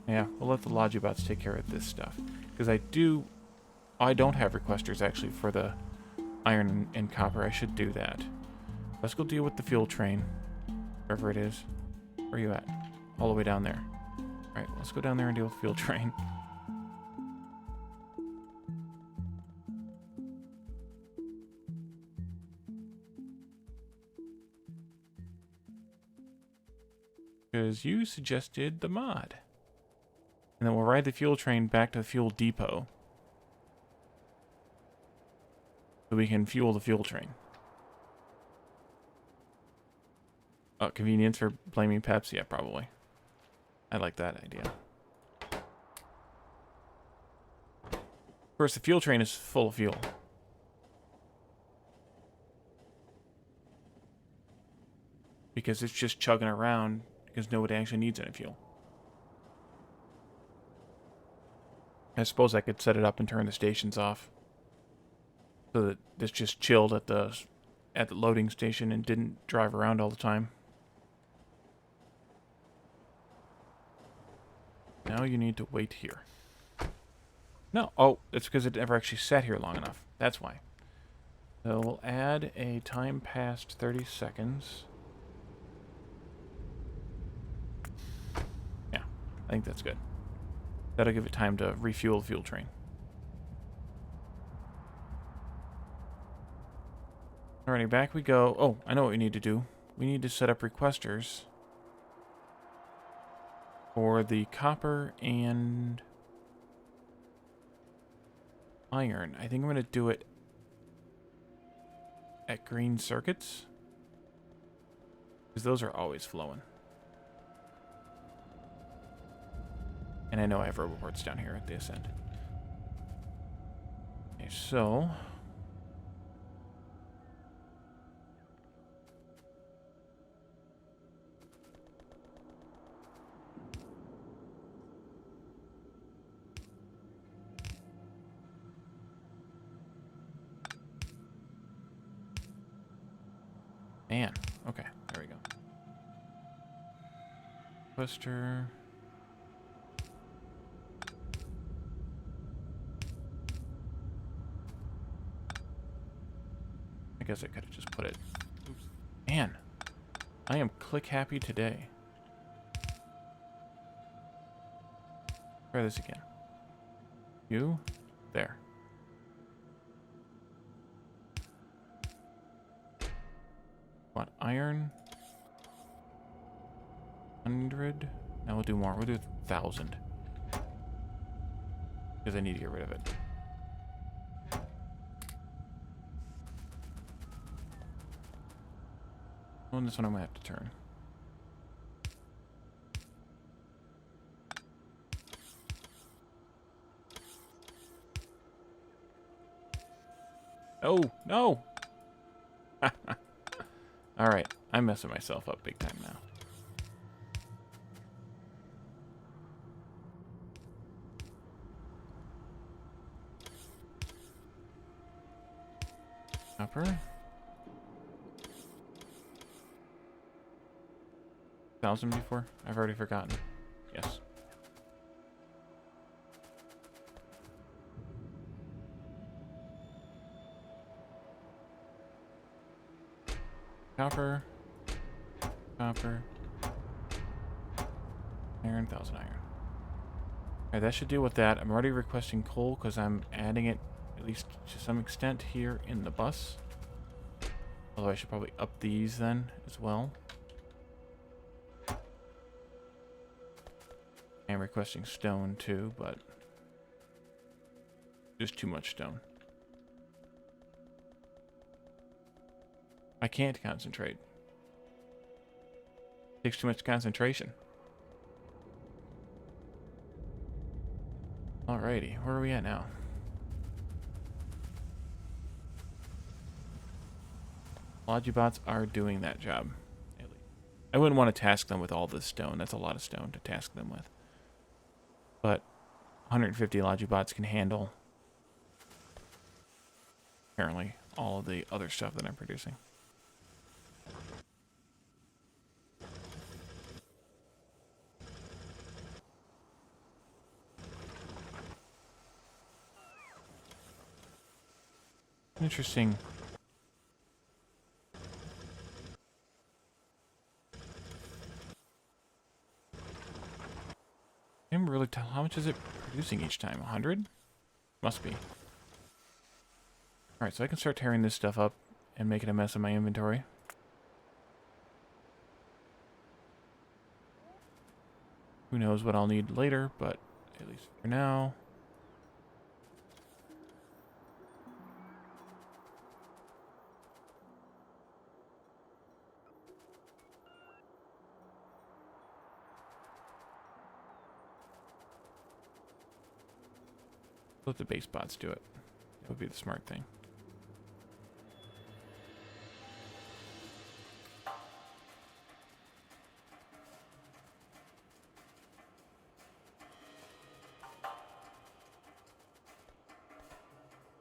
Yeah, we'll let the Logibots take care of this stuff. Because I don't have requesters actually for the iron and copper. I should do that. Let's go deal with the fuel train. Wherever it is. Where are you at? All the way down there. Alright, let's go down there and deal with the fuel train. Because you suggested the mod. And then we'll ride the fuel train back to the fuel depot. So we can fuel the fuel train. Oh, convenience for blaming Pepsi? Yeah, probably. I like that idea. Of course, the fuel train is full of fuel. Because it's just chugging around because nobody actually needs any fuel. I suppose I could set it up and turn the stations off. So that this just chilled at the loading station and didn't drive around all the time. Now you need to wait here. No, oh, it's because it never actually sat here long enough. That's why. So we'll add a time past 30 seconds. Yeah, I think that's good. That'll give it time to refuel the fuel train. Alrighty, back we go. Oh, I know what we need to do. We need to set up requesters for the copper and iron. I think I'm going to do it at green circuits, because those are always flowing. And I know I have roboports down here at this end. Okay, so... Man. Okay, there we go. Twister. I guess I could have just put it. Oops. Man, I am click happy today. Try this again. You, there. What, iron? 100? Now we'll do more. We'll do 1,000. Because I need to get rid of it. Oh, and this one I'm going to have to turn. Oh, no! Alright, I'm messing myself up big time now. Copper. 1,000 before? I've already forgotten. Yes. Copper. Copper. Iron, 1,000 iron. Alright, that should deal with that. I'm already requesting coal because I'm adding it, at least to some extent, here in the bus. Although I should probably up these then as well. I'm requesting stone too, but just too much stone. I can't concentrate. Takes too much concentration. Alrighty, where are we at now? Logibots are doing that job. At least. I wouldn't want to task them with all this stone. That's a lot of stone to task them with. But 150 Logibots can handle, apparently, all of the other stuff that I'm producing. Interesting. I can't really tell. How much is it producing each time? 100? Must be. Alright, so I can start tearing this stuff up and making a mess of my inventory. Who knows what I'll need later, but at least for now. Let the base bots do it. That would be the smart thing.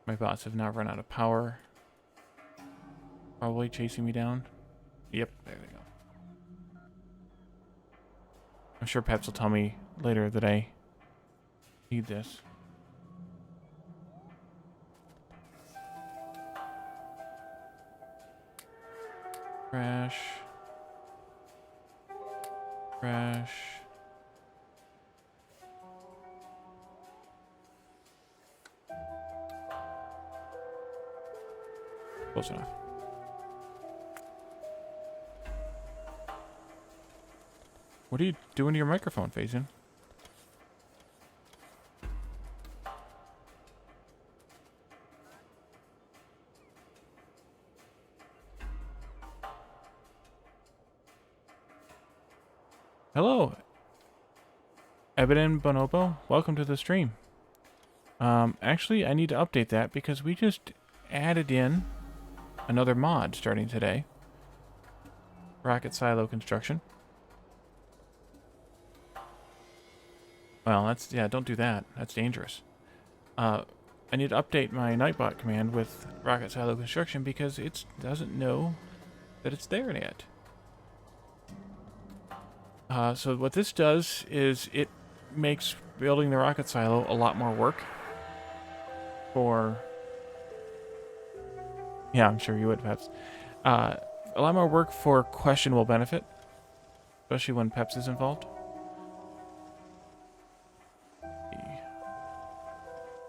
My bots have now run out of power. Probably chasing me down. Yep, there they go. I'm sure Peps will tell me later that I need this. Crash. Crash. Close enough. What are you doing to your microphone, Faison? Hello, Ebeden Bonobo. Welcome to the stream. Actually, I need to update that because we just added in another mod starting today. Rocket silo construction. Well, that's, yeah, don't do that. That's dangerous. I need to update my Nightbot command with rocket silo construction because it doesn't know that it's there yet. So what this does is it makes building the rocket silo a lot more work for... Yeah, I'm sure you would, Peps. A lot more work for questionable benefit, especially when Peps is involved.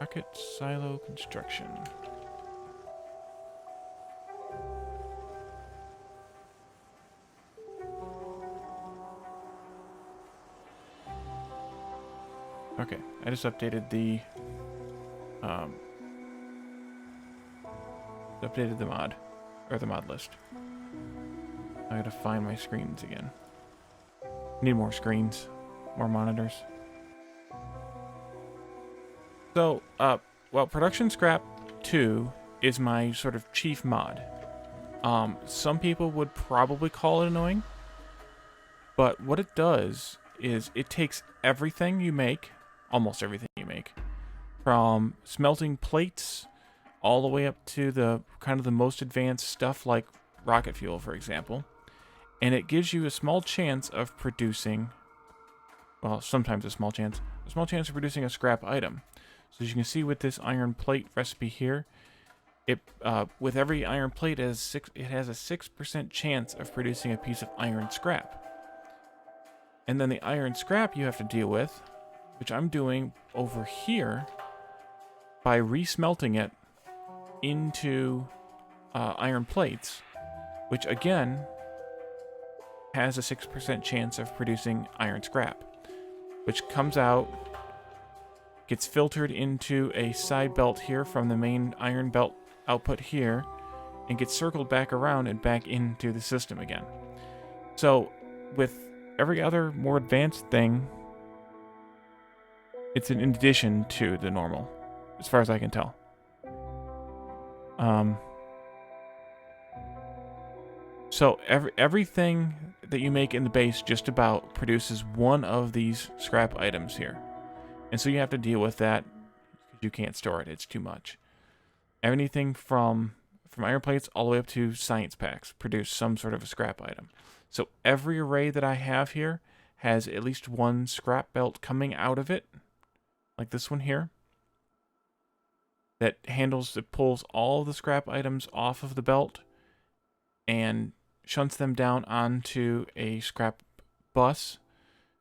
Rocket silo construction. Okay, I just updated the mod, or the mod list. I gotta find my screens again. Need more screens, more monitors. So, well, Production Scrap 2 is my sort of chief mod. Some people would probably call it annoying, but what it does is it takes everything you make, almost everything you make, from smelting plates all the way up to the kind of the most advanced stuff like rocket fuel, for example, and it gives you a small chance of producing, well, sometimes a small chance of producing a scrap item. So as you can see with this iron plate recipe here, it with every iron plate it has a 6% chance of producing a piece of iron scrap. And then the iron scrap you have to deal with, which I'm doing over here by resmelting it into iron plates, which again has a 6% chance of producing iron scrap, which comes out, gets filtered into a side belt here from the main iron belt output here, and gets circled back around and back into the system again. So with every other more advanced thing, it's in addition to the normal, as far as I can tell. So everything that you make in the base just about produces one of these scrap items here. And so you have to deal with that because you can't store it. It's too much. Anything from iron plates all the way up to science packs produce some sort of a scrap item. So every array that I have here has at least one scrap belt coming out of it, like this one here, that pulls all the scrap items off of the belt and shunts them down onto a scrap bus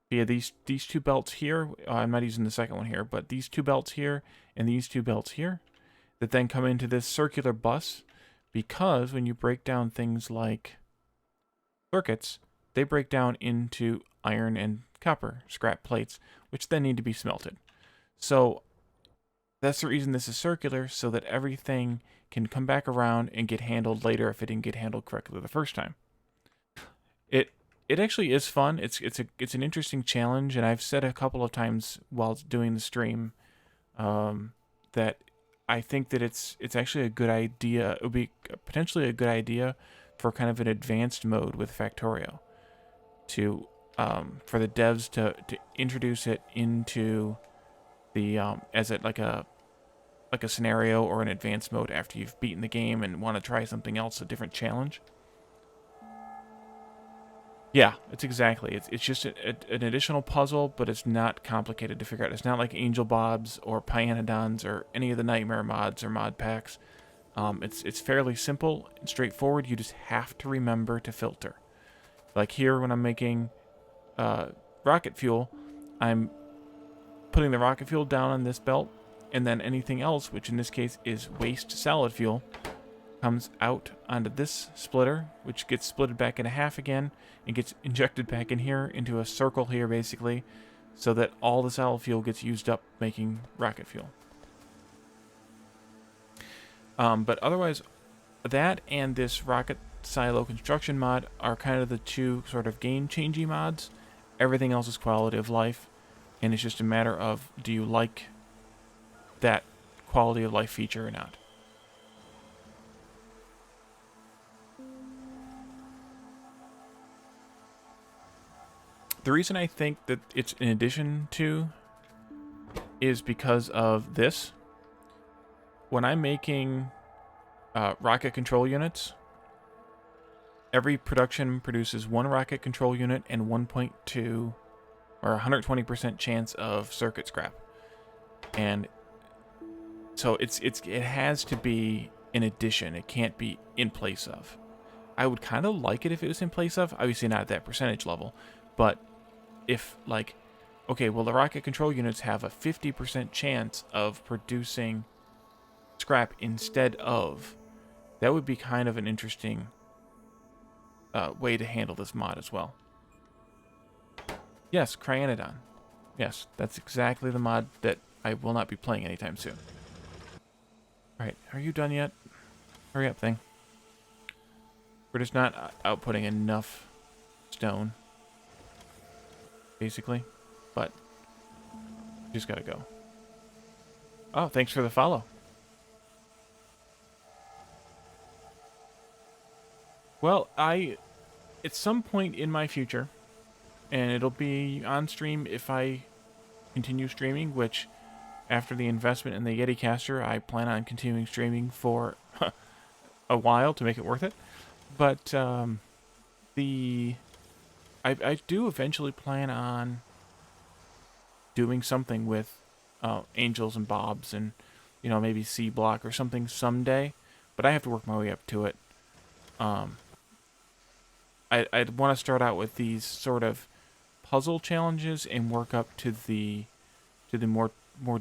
via these two belts here. I'm not using the second one here, but these two belts here and these two belts here that then come into this circular bus, because when you break down things like circuits, they break down into iron and copper scrap plates, which then need to be smelted. So that's the reason this is circular, so that everything can come back around and get handled later if it didn't get handled correctly the first time. It actually is fun. It's an interesting challenge, and I've said a couple of times while doing the stream that I think that it's actually a good idea. It would be potentially a good idea for kind of an advanced mode with Factorio to for the devs to introduce it into the as it like a scenario or an advanced mode after you've beaten the game and want to try something else, a different challenge. Yeah, it's just an additional puzzle, but it's not complicated to figure out. It's not like Angel Bobs or Pyanodons or any of the Nightmare mods or mod packs. It's fairly simple and straightforward. You just have to remember to filter. Like here, when I'm making rocket fuel, I'm putting the rocket fuel down on this belt, and then anything else, which in this case is waste solid fuel, comes out onto this splitter, which gets splitted back in half again and gets injected back in here into a circle here, basically, so that all the solid fuel gets used up making rocket fuel. But otherwise, that and this rocket silo construction mod are kind of the two sort of game-changing mods. Everything else is quality of life, and it's just a matter of, do you like that quality of life feature or not? The reason I think that it's in addition to is because of this. When I'm making rocket control units, Every production produces one rocket control unit and 1.2 or 120% chance of circuit scrap. And so it has to be in addition. It can't be in place of. I would kind of like it if it was in place of. Obviously not at that percentage level, but if like, okay, well the rocket control units have a 50% chance of producing scrap instead of, that would be kind of an interesting way to handle this mod as well. Yes, Cryanodon. Yes, that's exactly the mod that I will not be playing anytime soon. Alright, are you done yet? Hurry up, thing. We're just not outputting enough stone, basically. But, you just gotta go. Oh, thanks for the follow. Well, at some point in my future, and it'll be on stream if I continue streaming, which after the investment in the Yeti caster, I plan on continuing streaming for a while to make it worth it. But I do eventually plan on doing something with Angels and Bobs and, you know, maybe C Block or something someday. But I have to work my way up to it. I'd want to start out with these sort of puzzle challenges and work up to the more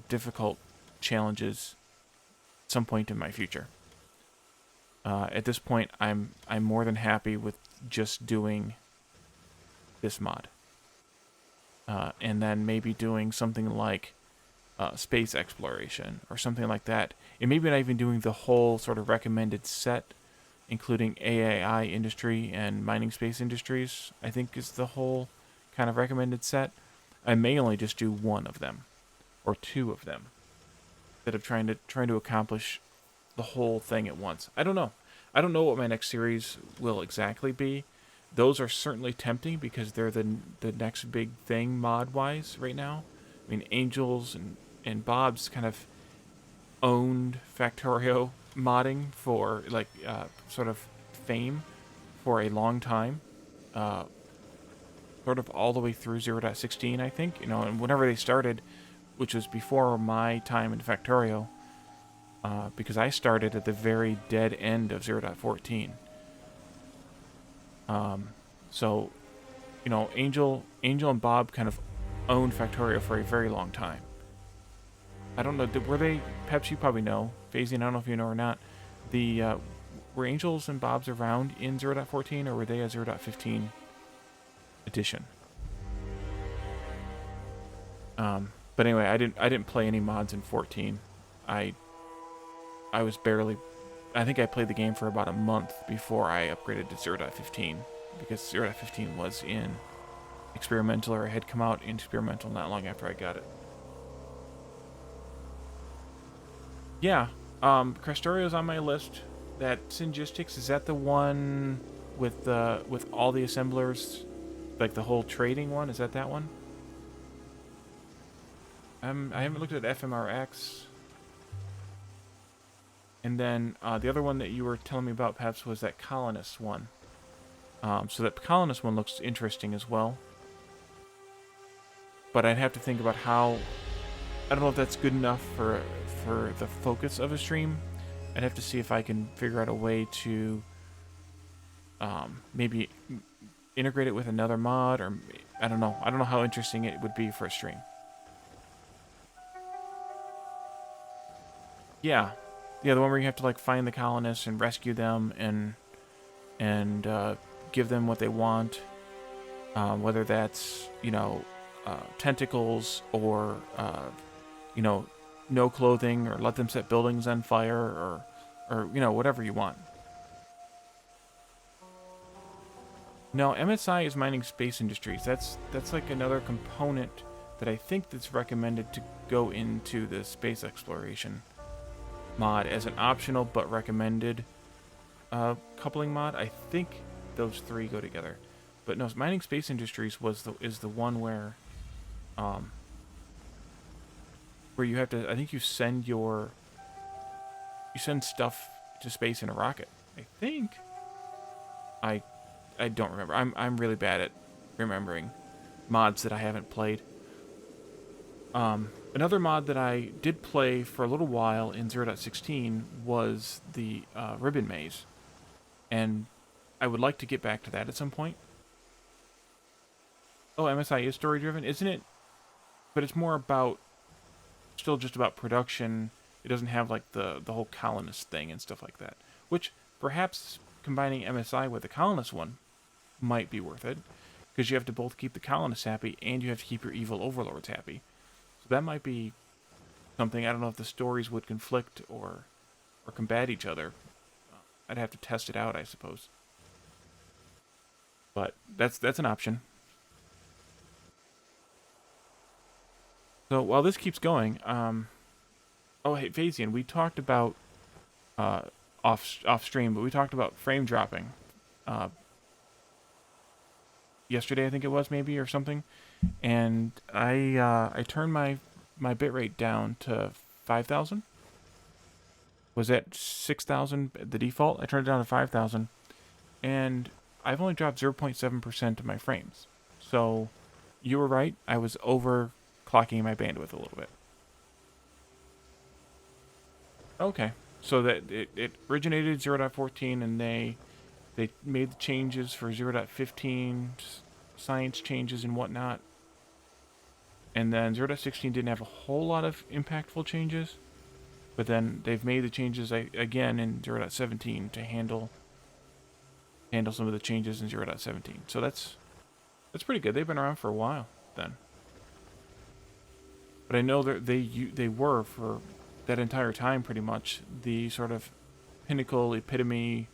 difficult challenges at some point in my future. At this point, I'm more than happy with just doing this mod, and then maybe doing something like space exploration or something like that, and maybe not even doing the whole sort of recommended set, including AAI industry and mining space industries. I think is the whole kind of recommended set. I may only just do one of them or two of them instead of trying to accomplish the whole thing at once. I don't know. I don't know what my next series will exactly be. Those are certainly tempting because they're the next big thing mod-wise right now. I mean, Angels and Bob's kind of owned Factorio modding for, like, sort of fame for a long time. Sort of all the way through 0.16, I think. You know, and whenever they started, which was before my time in Factorio, because I started at the very dead end of 0.14. So, you know, Angel and Bob kind of owned Factorio for a very long time. I don't know, were they, Peps, you probably know, Phasing, I don't know if you know or not, were Angels and Bob's around in 0.14, or were they a 0.15 edition? But anyway, I didn't play any mods in 14. I was barely, I think I played the game for about a month before I upgraded to 0.15, because 0.15 was in experimental, or it had come out in experimental not long after I got it. Yeah, Crastorio's on my list. That Syngistics, is that the one with all the assemblers, like the whole trading one? Is that one? I haven't looked at FMRX. And then the other one that you were telling me about, perhaps, was that Colonist one. So that Colonist one looks interesting as well. But I'd have to think about how... I don't know if that's good enough for the focus of a stream. I'd have to see if I can figure out a way to maybe integrate it with another mod, or I don't know. I don't know how interesting it would be for a stream. Yeah, the one where you have to, like, find the colonists and rescue them and give them what they want, whether that's, you know, tentacles or you know, no clothing, or let them set buildings on fire, or you know, whatever you want. No, MSI is mining space industries. That's like another component that I think that's recommended to go into the space exploration mod as an optional but recommended coupling mod. I think those three go together. But no, mining space industries is the one where you have to, I think you send stuff to space in a rocket. I think. I I don't remember. I'm really bad at remembering mods that I haven't played. Another mod that I did play for a little while in 0.16 was the Ribbon Maze, and I would like to get back to that at some point. Oh, MSI is story driven, isn't it? But it's more about, still just about production. It doesn't have like the whole colonist thing and stuff like that. Which perhaps combining MSI with the colonist one might be worth it, because you have to both keep the colonists happy and you have to keep your evil overlords happy. So that might be something. I don't know if the stories would conflict or combat each other. I'd have to test it out, I suppose. But that's an option. So while this keeps going, oh hey Phasian, we talked about off stream, but we talked about frame dropping yesterday, I think it was, maybe, or something. And I turned my bitrate down to 5,000. Was that 6,000 the default? I turned it down to 5,000, and I've only dropped 0.7% of my frames. So you were right. I was overclocking my bandwidth a little bit. Okay, so that it originated 0.14, and they made the changes for 0.15, science changes and whatnot. And then 0.16 didn't have a whole lot of impactful changes, but then they've made the changes again in 0.17 to handle some of the changes in 0.17. So that's pretty good. They've been around for a while then. But I know that they were, for that entire time, pretty much the sort of pinnacle, epitome.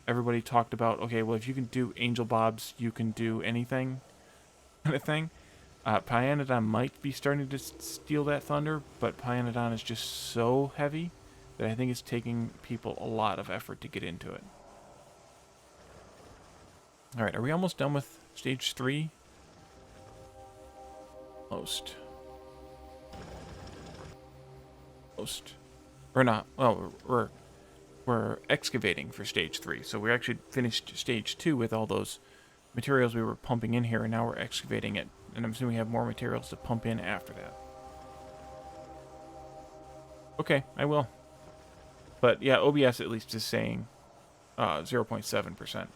Everybody talked about, okay, well, if you can do Angel Bobs, you can do anything, kind of thing. Pyanodon might be starting to steal that thunder, but Pyanodon is just so heavy that I think it's taking people a lot of effort to get into it. Alright, are we almost done with stage 3? Most. Or not. Well, we're excavating for stage 3, so we actually finished stage 2 with all those materials we were pumping in here, and now we're excavating it, and I'm assuming we have more materials to pump in after that. Okay, I will. But yeah, OBS at least is saying 0.7%.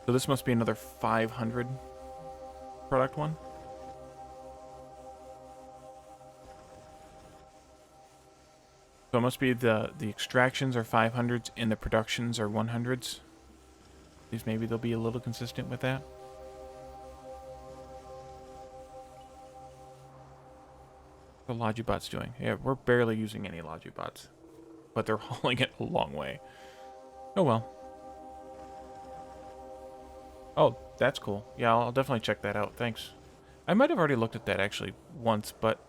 So this must be another 500 product one. So it must be the extractions are 500s and the productions are 100s. At least maybe they'll be a little consistent with that. What are Logibots doing? Yeah, we're barely using any Logibots, but they're hauling it a long way. Oh well. Oh, that's cool. Yeah, I'll definitely check that out. Thanks. I might have already looked at that actually once, but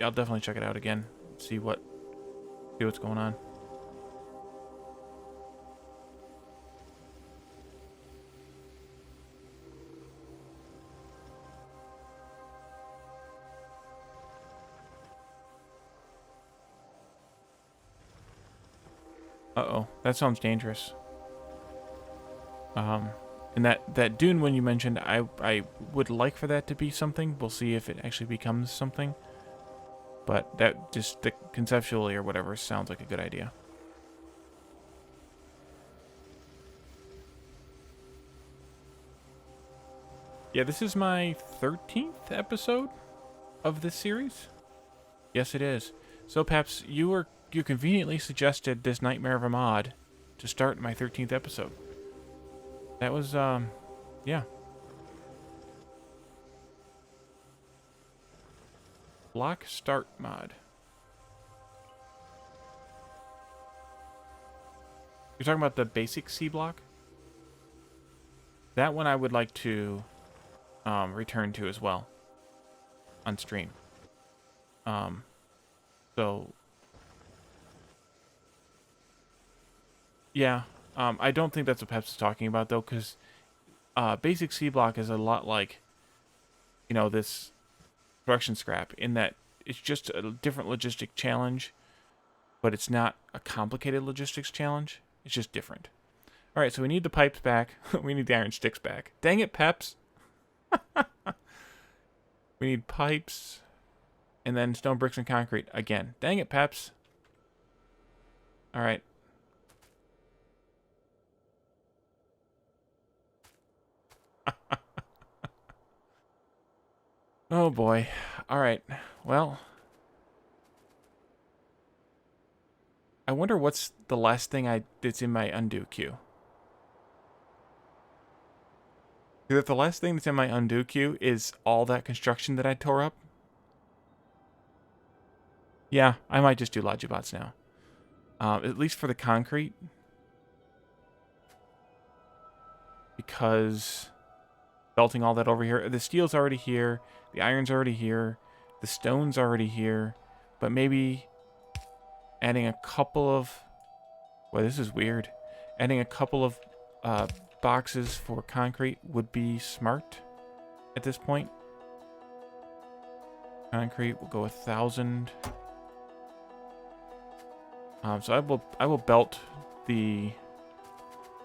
I'll definitely check it out again. See what's going on. Uh-oh, that sounds dangerous. And that dune one you mentioned, I would like for that to be something. We'll see if it actually becomes something. But that just conceptually or whatever sounds like a good idea. Yeah, this is my 13th episode of this series. Yes, it is. So perhaps you conveniently suggested this Nightmare of a Mod to start my 13th episode. That was, yeah. Block start mod. You're talking about the basic C block? That one I would like to return to as well on stream. So yeah, I don't think that's what Peps is talking about, though, because basic C block is a lot like, this production scrap, in that it's just a different logistic challenge, but it's not a complicated logistics challenge. It's just different. All right, so we need the pipes back. We need the iron sticks back. Dang it, Peps. We need pipes, and then stone, bricks, and concrete again. Dang it, Peps. All right. Oh boy. All right. Well, I wonder what's the last thing that's in my undo queue. If the last thing that's in my undo queue is all that construction that I tore up, yeah, I might just do Logibots now. At least for the concrete. Because belting all that over here. The steel's already here. The iron's already here. The stone's already here. But maybe adding a couple of... Well, this is weird. Adding a couple of boxes for concrete would be smart at this point. Concrete will go 1,000. So I will belt the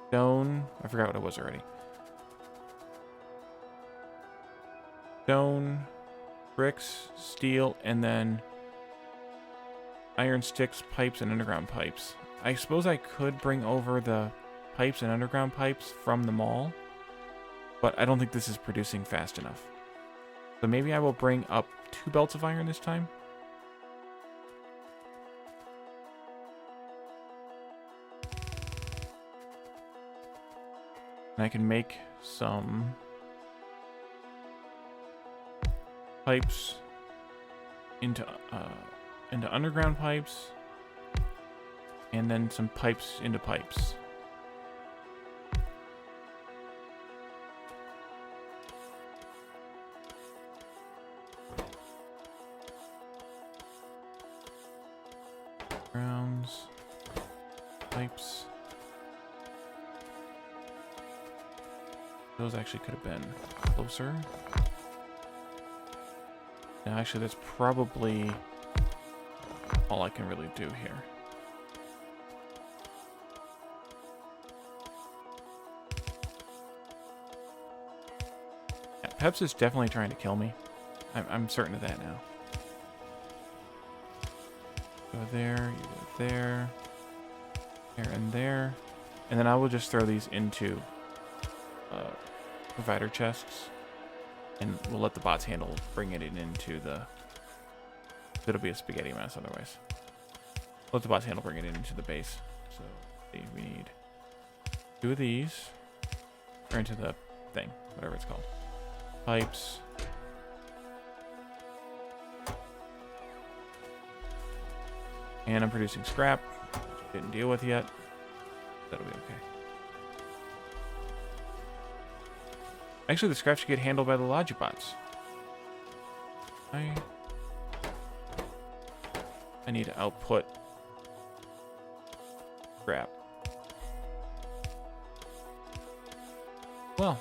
stone. I forgot what it was already. Stone, bricks, steel, and then iron sticks, pipes, and underground pipes. I suppose I could bring over the pipes and underground pipes from the mall, but I don't think this is producing fast enough. So maybe I will bring up 2 belts of iron this time. And I can make some pipes into underground pipes, and then some pipes into pipes. Grounds, pipes. Those actually could have been closer. No, actually, that's probably all I can really do here. Yeah, Peps is definitely trying to kill me. I'm certain of that now. Go there, you go there, there and there. And then I will just throw these into provider chests. And we'll let the bots handle bringing it into the... It'll be a spaghetti mess otherwise. Let the bots handle bringing it into the base. So we need 2 of these. Or into the thing, whatever it's called. Pipes. And I'm producing scrap, which I didn't deal with yet. That'll be okay. Actually, the scrap should get handled by the Logibots. I need to output scrap. Well.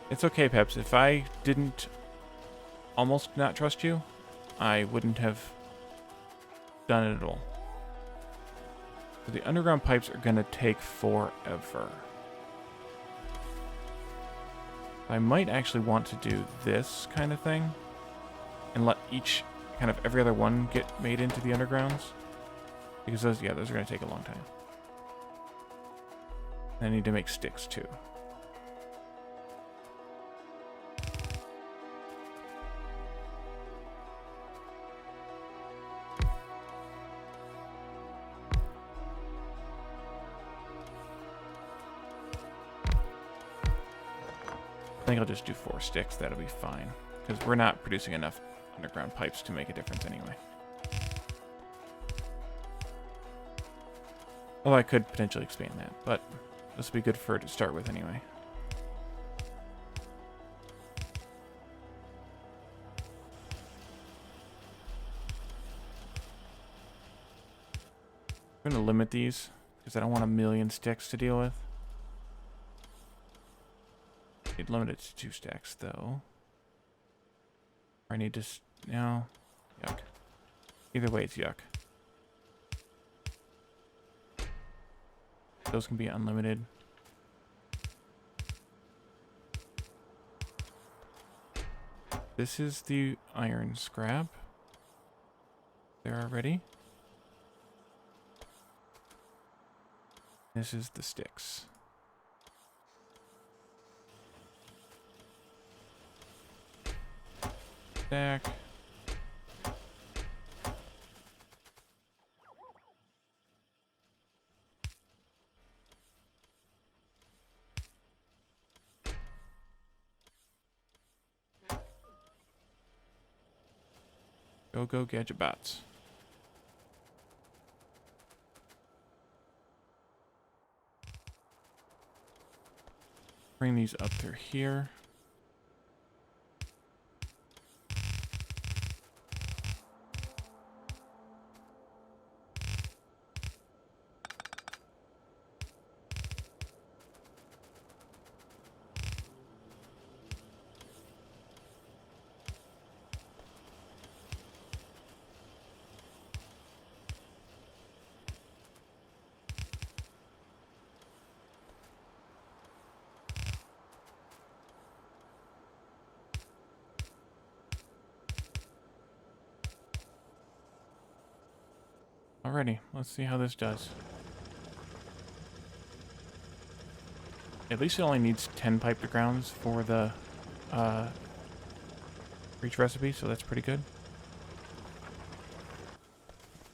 It's okay, Peps. If I didn't almost not trust you, I wouldn't have done it at all. So the underground pipes are going to take forever. I might actually want to do this kind of thing and let each, kind of every other one get made into the undergrounds. Because those are going to take a long time. I need to make sticks too. I think I'll just do 4 sticks. That'll be fine. Because we're not producing enough underground pipes to make a difference anyway. Although I could potentially expand that, but This will be good for it to start with anyway. I'm going to limit these because I don't want a million sticks to deal with. Need limit it to 2 stacks though. I need to no. Yuck. Either way, it's yuck. Those can be unlimited. This is the iron scrap. There already. This is the sticks. Stack. Go gadget bots. Bring these up through here. Alrighty, let's see how this does. At least it only needs 10 pipe to grounds for the reach recipe, so that's pretty good.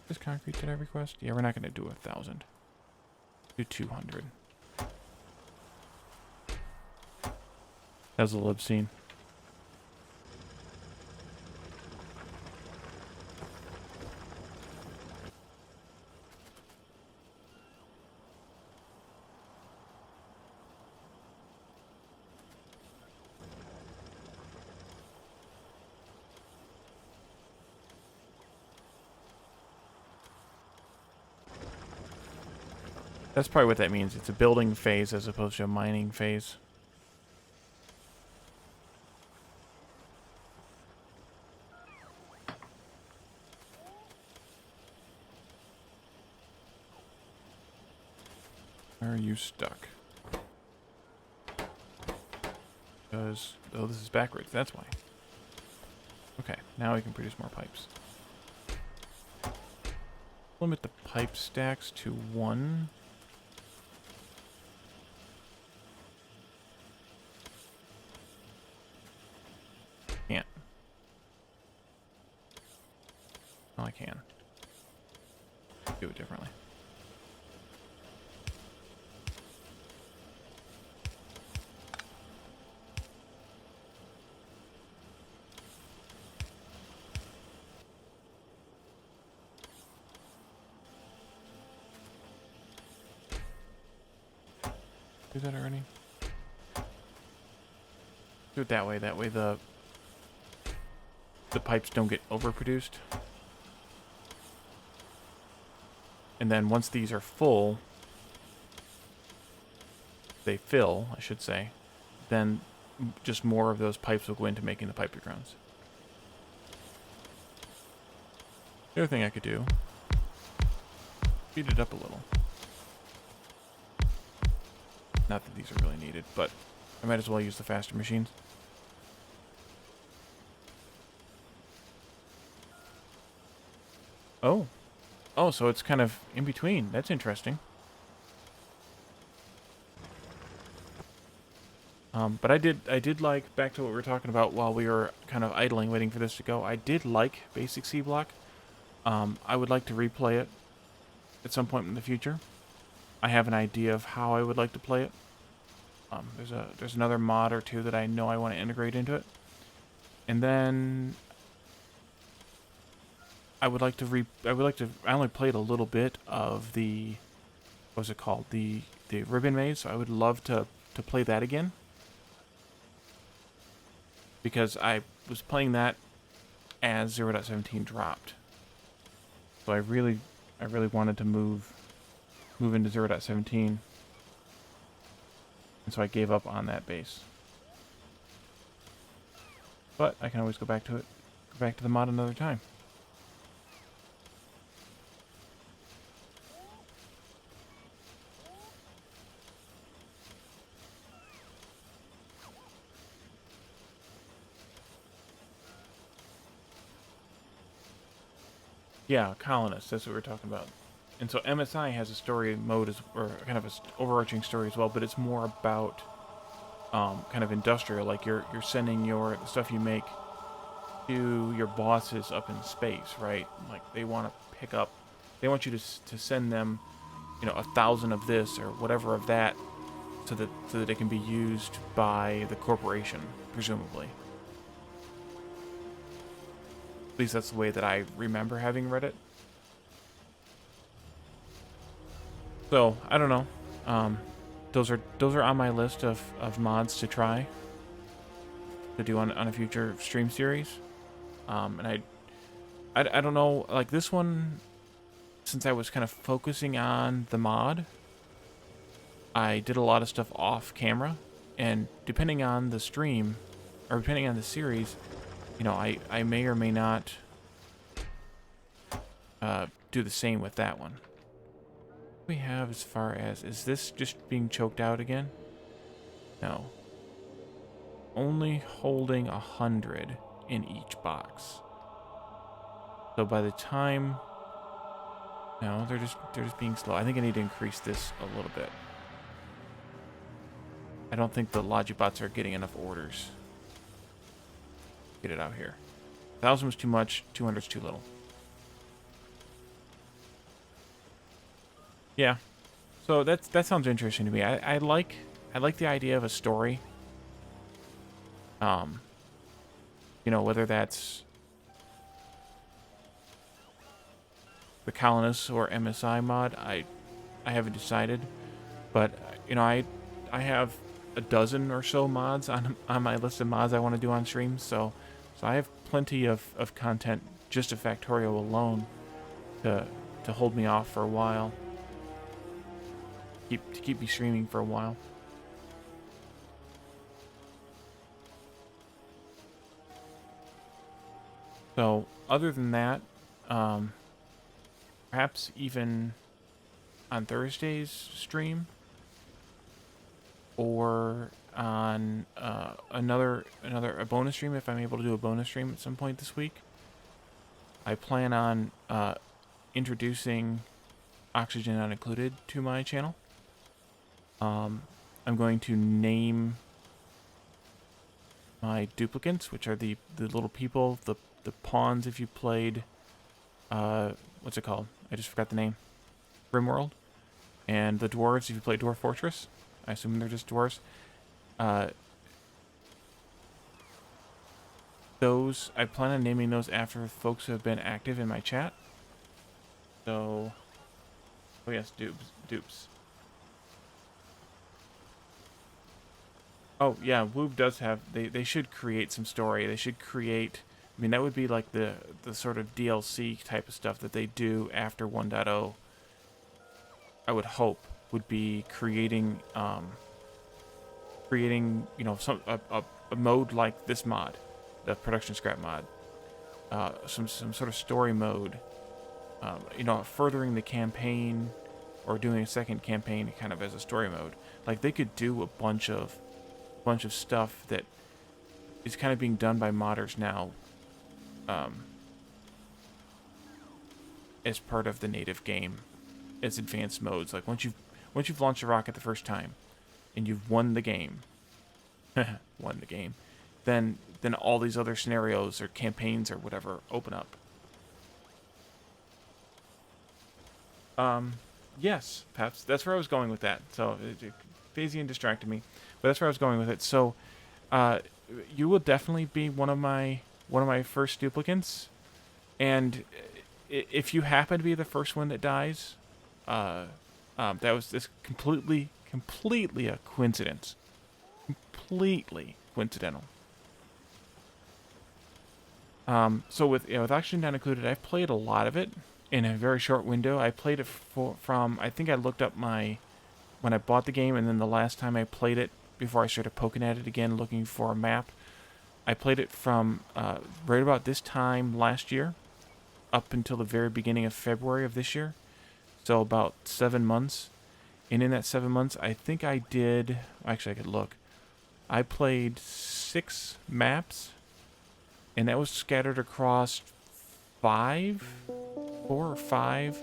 This concrete did I request? Yeah, we're not going to do 1,000. Do 200. That was a little obscene. That's probably what that means. It's a building phase as opposed to a mining phase. Are you stuck? Because, oh, this is backwards. That's why. Okay, now we can produce more pipes. Limit the pipe stacks to 1. Can't. Oh, I can. Do it differently. Do that already? Do it that way. That way the pipes don't get overproduced. And then once these are full, they fill, I should say, then just more of those pipes will go into making the pipe to grounds. The other thing I could do, speed it up a little. Not that these are really needed, but I might as well use the faster machines. Oh. Oh, so it's kind of in between. That's interesting. But I did like, back to what we were talking about while we were kind of idling, waiting for this to go, I did like Basic C Block. I would like to replay it at some point in the future. I have an idea of how I would like to play it. There's another mod or two that I know I want to integrate into it. And then I would like to I only played a little bit of the, what was it called? The the ribbon maze. So I would love to play that again, because I was playing that as 0.17 dropped. So I really wanted to move into 0.17, and so I gave up on that base. But I can always go back to it, go back to the mod another time. Yeah, colonists, that's what we're talking about. And so MSI has a story mode, or kind of an overarching story as well, but it's more about kind of industrial. Like you're sending the stuff you make to your bosses up in space, right? Like they want you to send them, 1,000 of this or whatever of that, so that it can be used by the corporation, presumably. At least that's the way that I remember having read it. So I don't know. Those are on my list of mods to try to do on a future stream series. And I don't know, like this one, since I was kind of focusing on the mod, I did a lot of stuff off camera, and depending on the stream, or depending on the series, I may or may not do the same with that one. What do we have as far as, is this just being choked out again? No. Only holding 100 in each box. So by the time, no, they're just being slow. I think I need to increase this a little bit. I don't think the Logibots are getting enough orders. Get it out here. 1,000 was too much, 200's too little. Yeah. So that sounds interesting to me. I like the idea of a story. Whether that's the Colonists or MSI mod, I haven't decided. But I have a dozen or so mods on my list of mods I want to do on stream, so I have plenty of content just of Factorio alone to hold me off for a while. To keep me streaming for a while. So other than that, perhaps even on Thursday's stream, or on a bonus stream, if I'm able to do a bonus stream at some point this week. I plan on introducing Oxygen Not Included to my channel. I'm going to name my duplicates, which are the little people, the pawns if you played, what's it called? I just forgot the name. Rimworld. And the dwarves if you played Dwarf Fortress. I assume they're just dwarves. I plan on naming those after folks who have been active in my chat. So, oh yes, dupes. Oh yeah, Woob does have, they should create some story. They should create, I mean, that would be like the sort of DLC type of stuff that they do after 1.0. I would hope would be creating a mode like this mod, the production scrap mod, some sort of story mode, furthering the campaign, or doing a second campaign kind of as a story mode. Like they could do a bunch of stuff that is kind of being done by modders now, as part of the native game, as advanced modes. Like once you've launched a rocket the first time, and you've won the game, then all these other scenarios or campaigns or whatever open up. Yes, perhaps that's where I was going with that. So Phasian distracted me, but that's where I was going with it. So, you will definitely be one of my first duplicates, and if you happen to be the first one that dies, that was this completely completely a coincidence. Completely coincidental. So with Oxygen Not Included, I've played a lot of it in a very short window. I played it from, I think I looked up when I bought the game, and then the last time I played it, before I started poking at it again, looking for a map, I played it from right about this time last year, up until the very beginning of February of this year. So about 7 months. And in that 7 months, I think I did, actually I could look, I played 6 maps, and that was scattered across 4 or 5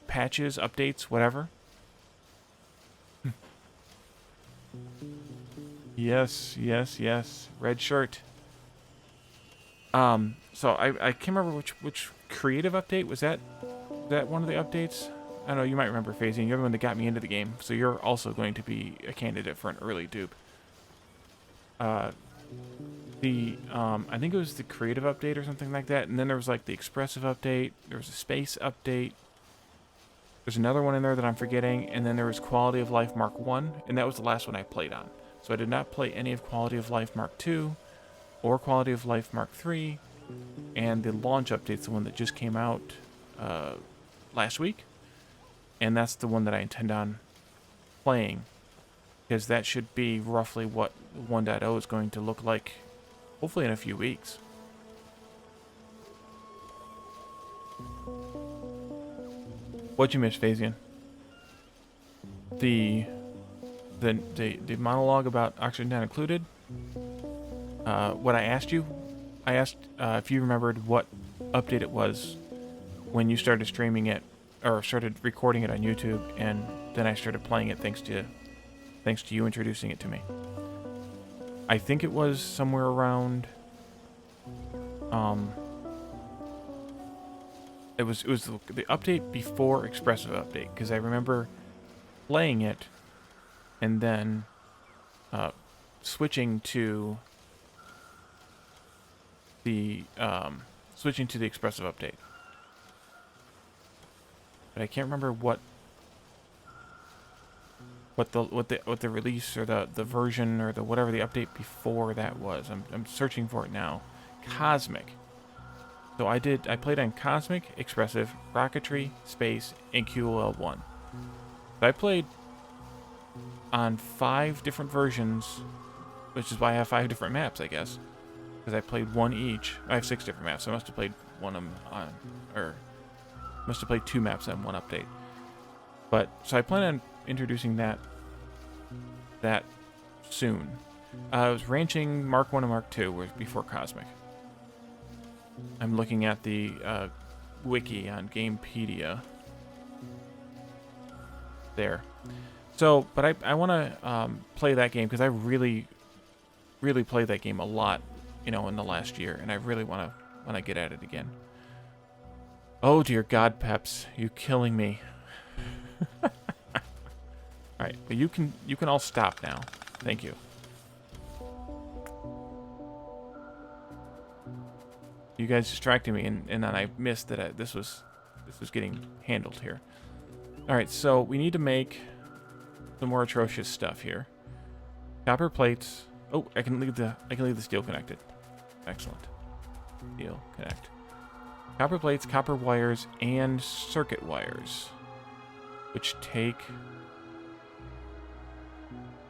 patches, updates, whatever. Yes. Red shirt. So I can't remember which creative update was that. That one of the updates? I don't know, you might remember Phasing. You're the one that got me into the game, so you're also going to be a candidate for an early dupe. I think it was the creative update or something like that, and then there was like the expressive update, there was a space update, there's another one in there that I'm forgetting, and then there was Quality of Life Mark 1, and that was the last one I played on. So I did not play any of Quality of Life Mark 2, or Quality of Life Mark 3, and the launch update's the one that just came out last week, and that's the one that I intend on playing, because that should be roughly what 1.0 is going to look like, hopefully in a few weeks. What'd you miss, Phasian? The monologue about Oxygen Not Included? What I asked you? I asked if you remembered what update it was when you started streaming it, or started recording it on YouTube, and then I started playing it thanks to you introducing it to me. I think it was somewhere around it was the update before Expressive Update, because I remember playing it and then switching to the Expressive Update. But I can't remember what the release or the version or the whatever the update before that was. I'm searching for it now. Cosmic. So I played on Cosmic, Expressive, Rocketry, Space, and QOL1. So I played on 5 different versions, which is why I have 5 different maps, I guess. Because I played one each. I have 6 different maps, so I must have played must have played 2 maps on one update. But so I plan on introducing that soon. It was Ranching Mark 1 and Mark 2 was before Cosmic. I'm looking at the wiki on Gamepedia. There. So, but I want to play that game because I really played that game a lot, in the last year, and I really want to get at it again. Oh dear God, Peps, you killing me. All right, but you can all stop now. Thank you. You guys distracted me, and then I missed that this was getting handled here. All right, so we need to make some more atrocious stuff here. Copper plates. Oh, I can leave the steel connected. Excellent. Steel connect. Copper plates, copper wires, and circuit wires, which take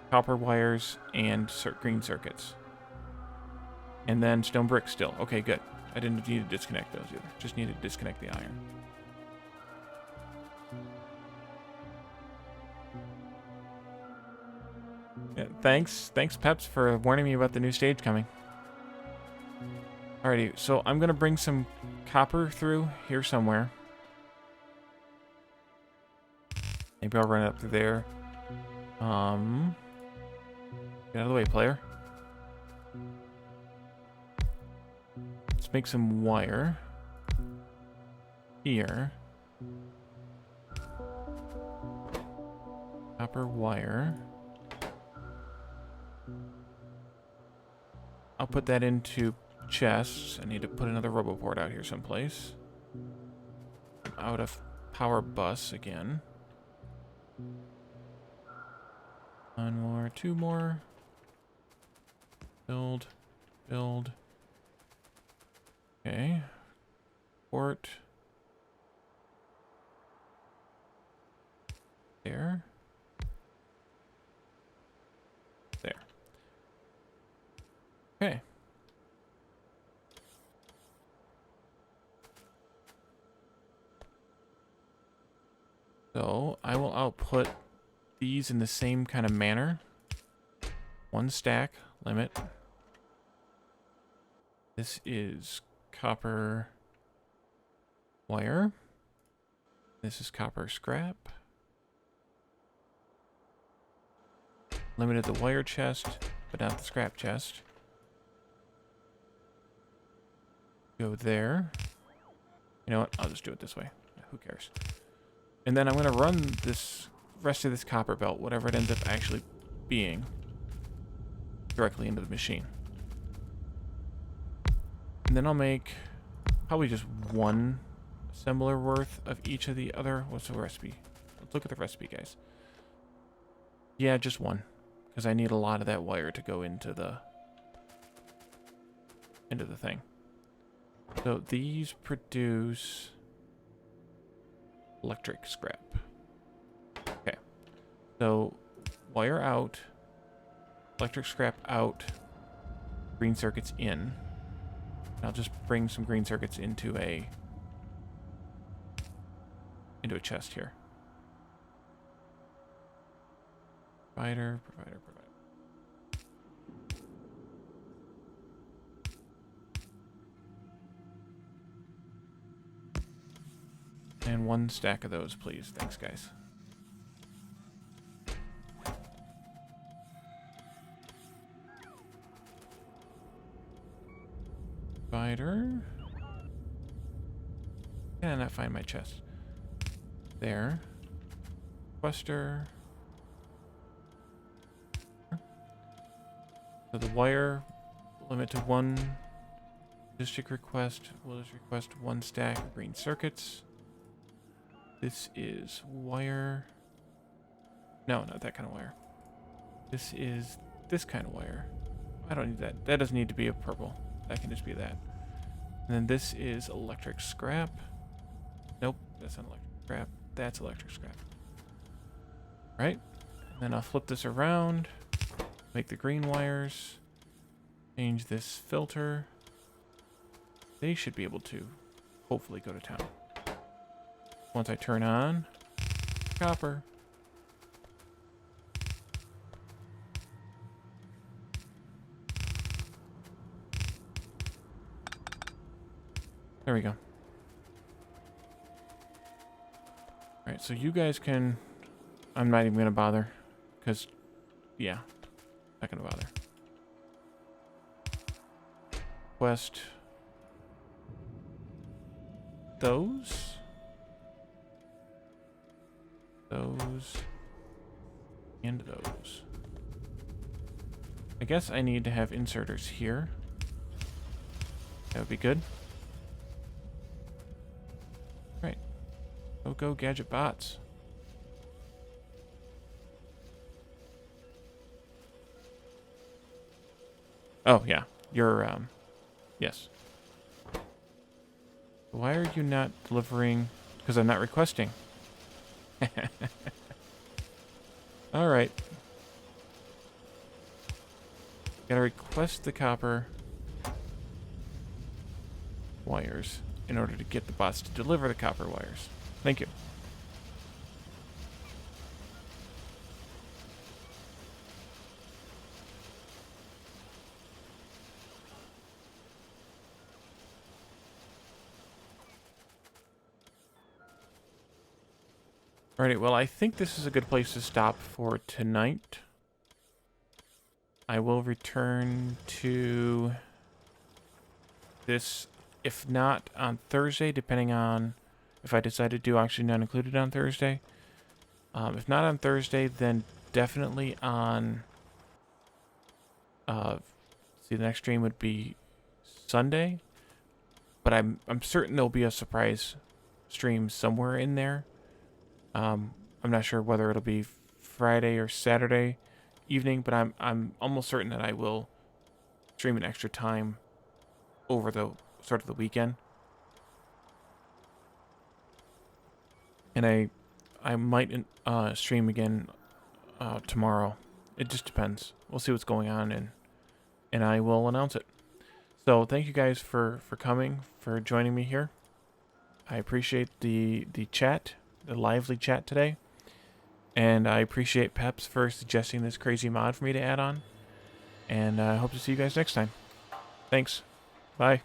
copper wires and green circuits. And then stone bricks still. Okay, good. I didn't need to disconnect those either. Just need to disconnect the iron. Yeah, thanks, Peps, for warning me about the new stage coming. Alrighty, so I'm gonna bring some copper through here somewhere. Maybe I'll run it up through there. Get out of the way, player. Let's make some wire here. Copper wire. I'll put that into chests. I need to put another roboport out here someplace. I'm out of power bus again. more, 2 more. Build. Build. Okay. Port. There. There. Okay. So I will output these in the same kind of manner. 1 stack limit. This is copper wire. This is copper scrap. Limited the wire chest, but not the scrap chest. Go there. You know what? I'll just do it this way. Who cares? And then I'm going to run this rest of this copper belt, whatever it ends up actually being, directly into the machine. And then I'll make probably just 1 assembler worth of each of the other. What's the recipe? Let's look at the recipe, guys. Yeah, just 1. Because I need a lot of that wire to go into the thing. So these produce electric scrap. Okay. So wire out, electric scrap out, green circuits in. I'll just bring some green circuits into a chest here. Provider. And 1 stack of those, please. Thanks, guys. Provider. Can I not find my chest? There. Requester. So the wire limit to 1 district request. We'll just request 1 stack of green circuits. This is wire. No, not that kind of wire. This is this kind of wire. I don't need that. That doesn't need to be a purple. That can just be that. And then this is electric scrap. Nope, that's not electric scrap. That's electric scrap. Right? And then I'll flip this around. Make the green wires. Change this filter. They should be able to hopefully go to town. Once I turn on copper. There we go. Alright, so you guys can... I'm not even going to bother. Because, yeah, not going to bother. Quest. Those. And those. I guess I need to have inserters here. That would be good. Right. Go gadget bots. Oh, yeah. You're, yes. Why are you not delivering? Because I'm not requesting. Alright. Gotta request the copper wires in order to get the bots to deliver the copper wires. Thank you. Alrighty, well, I think this is a good place to stop for tonight. I will return to this, if not on Thursday, depending on if I decide to do Oxygen Not Included on Thursday. If not on Thursday, then definitely on... see, the next stream would be Sunday. But I'm certain there'll be a surprise stream somewhere in there. I'm not sure whether it'll be Friday or Saturday. evening, but I'm almost certain that I will stream an extra time over the start of the weekend. And I might stream again tomorrow. It just depends. We'll see what's going on, and I will announce it. So thank you guys for coming, for joining me here. I appreciate the chat, the lively chat today. And I appreciate Peps for suggesting this crazy mod for me to add on. And I hope to see you guys next time. Thanks. Bye.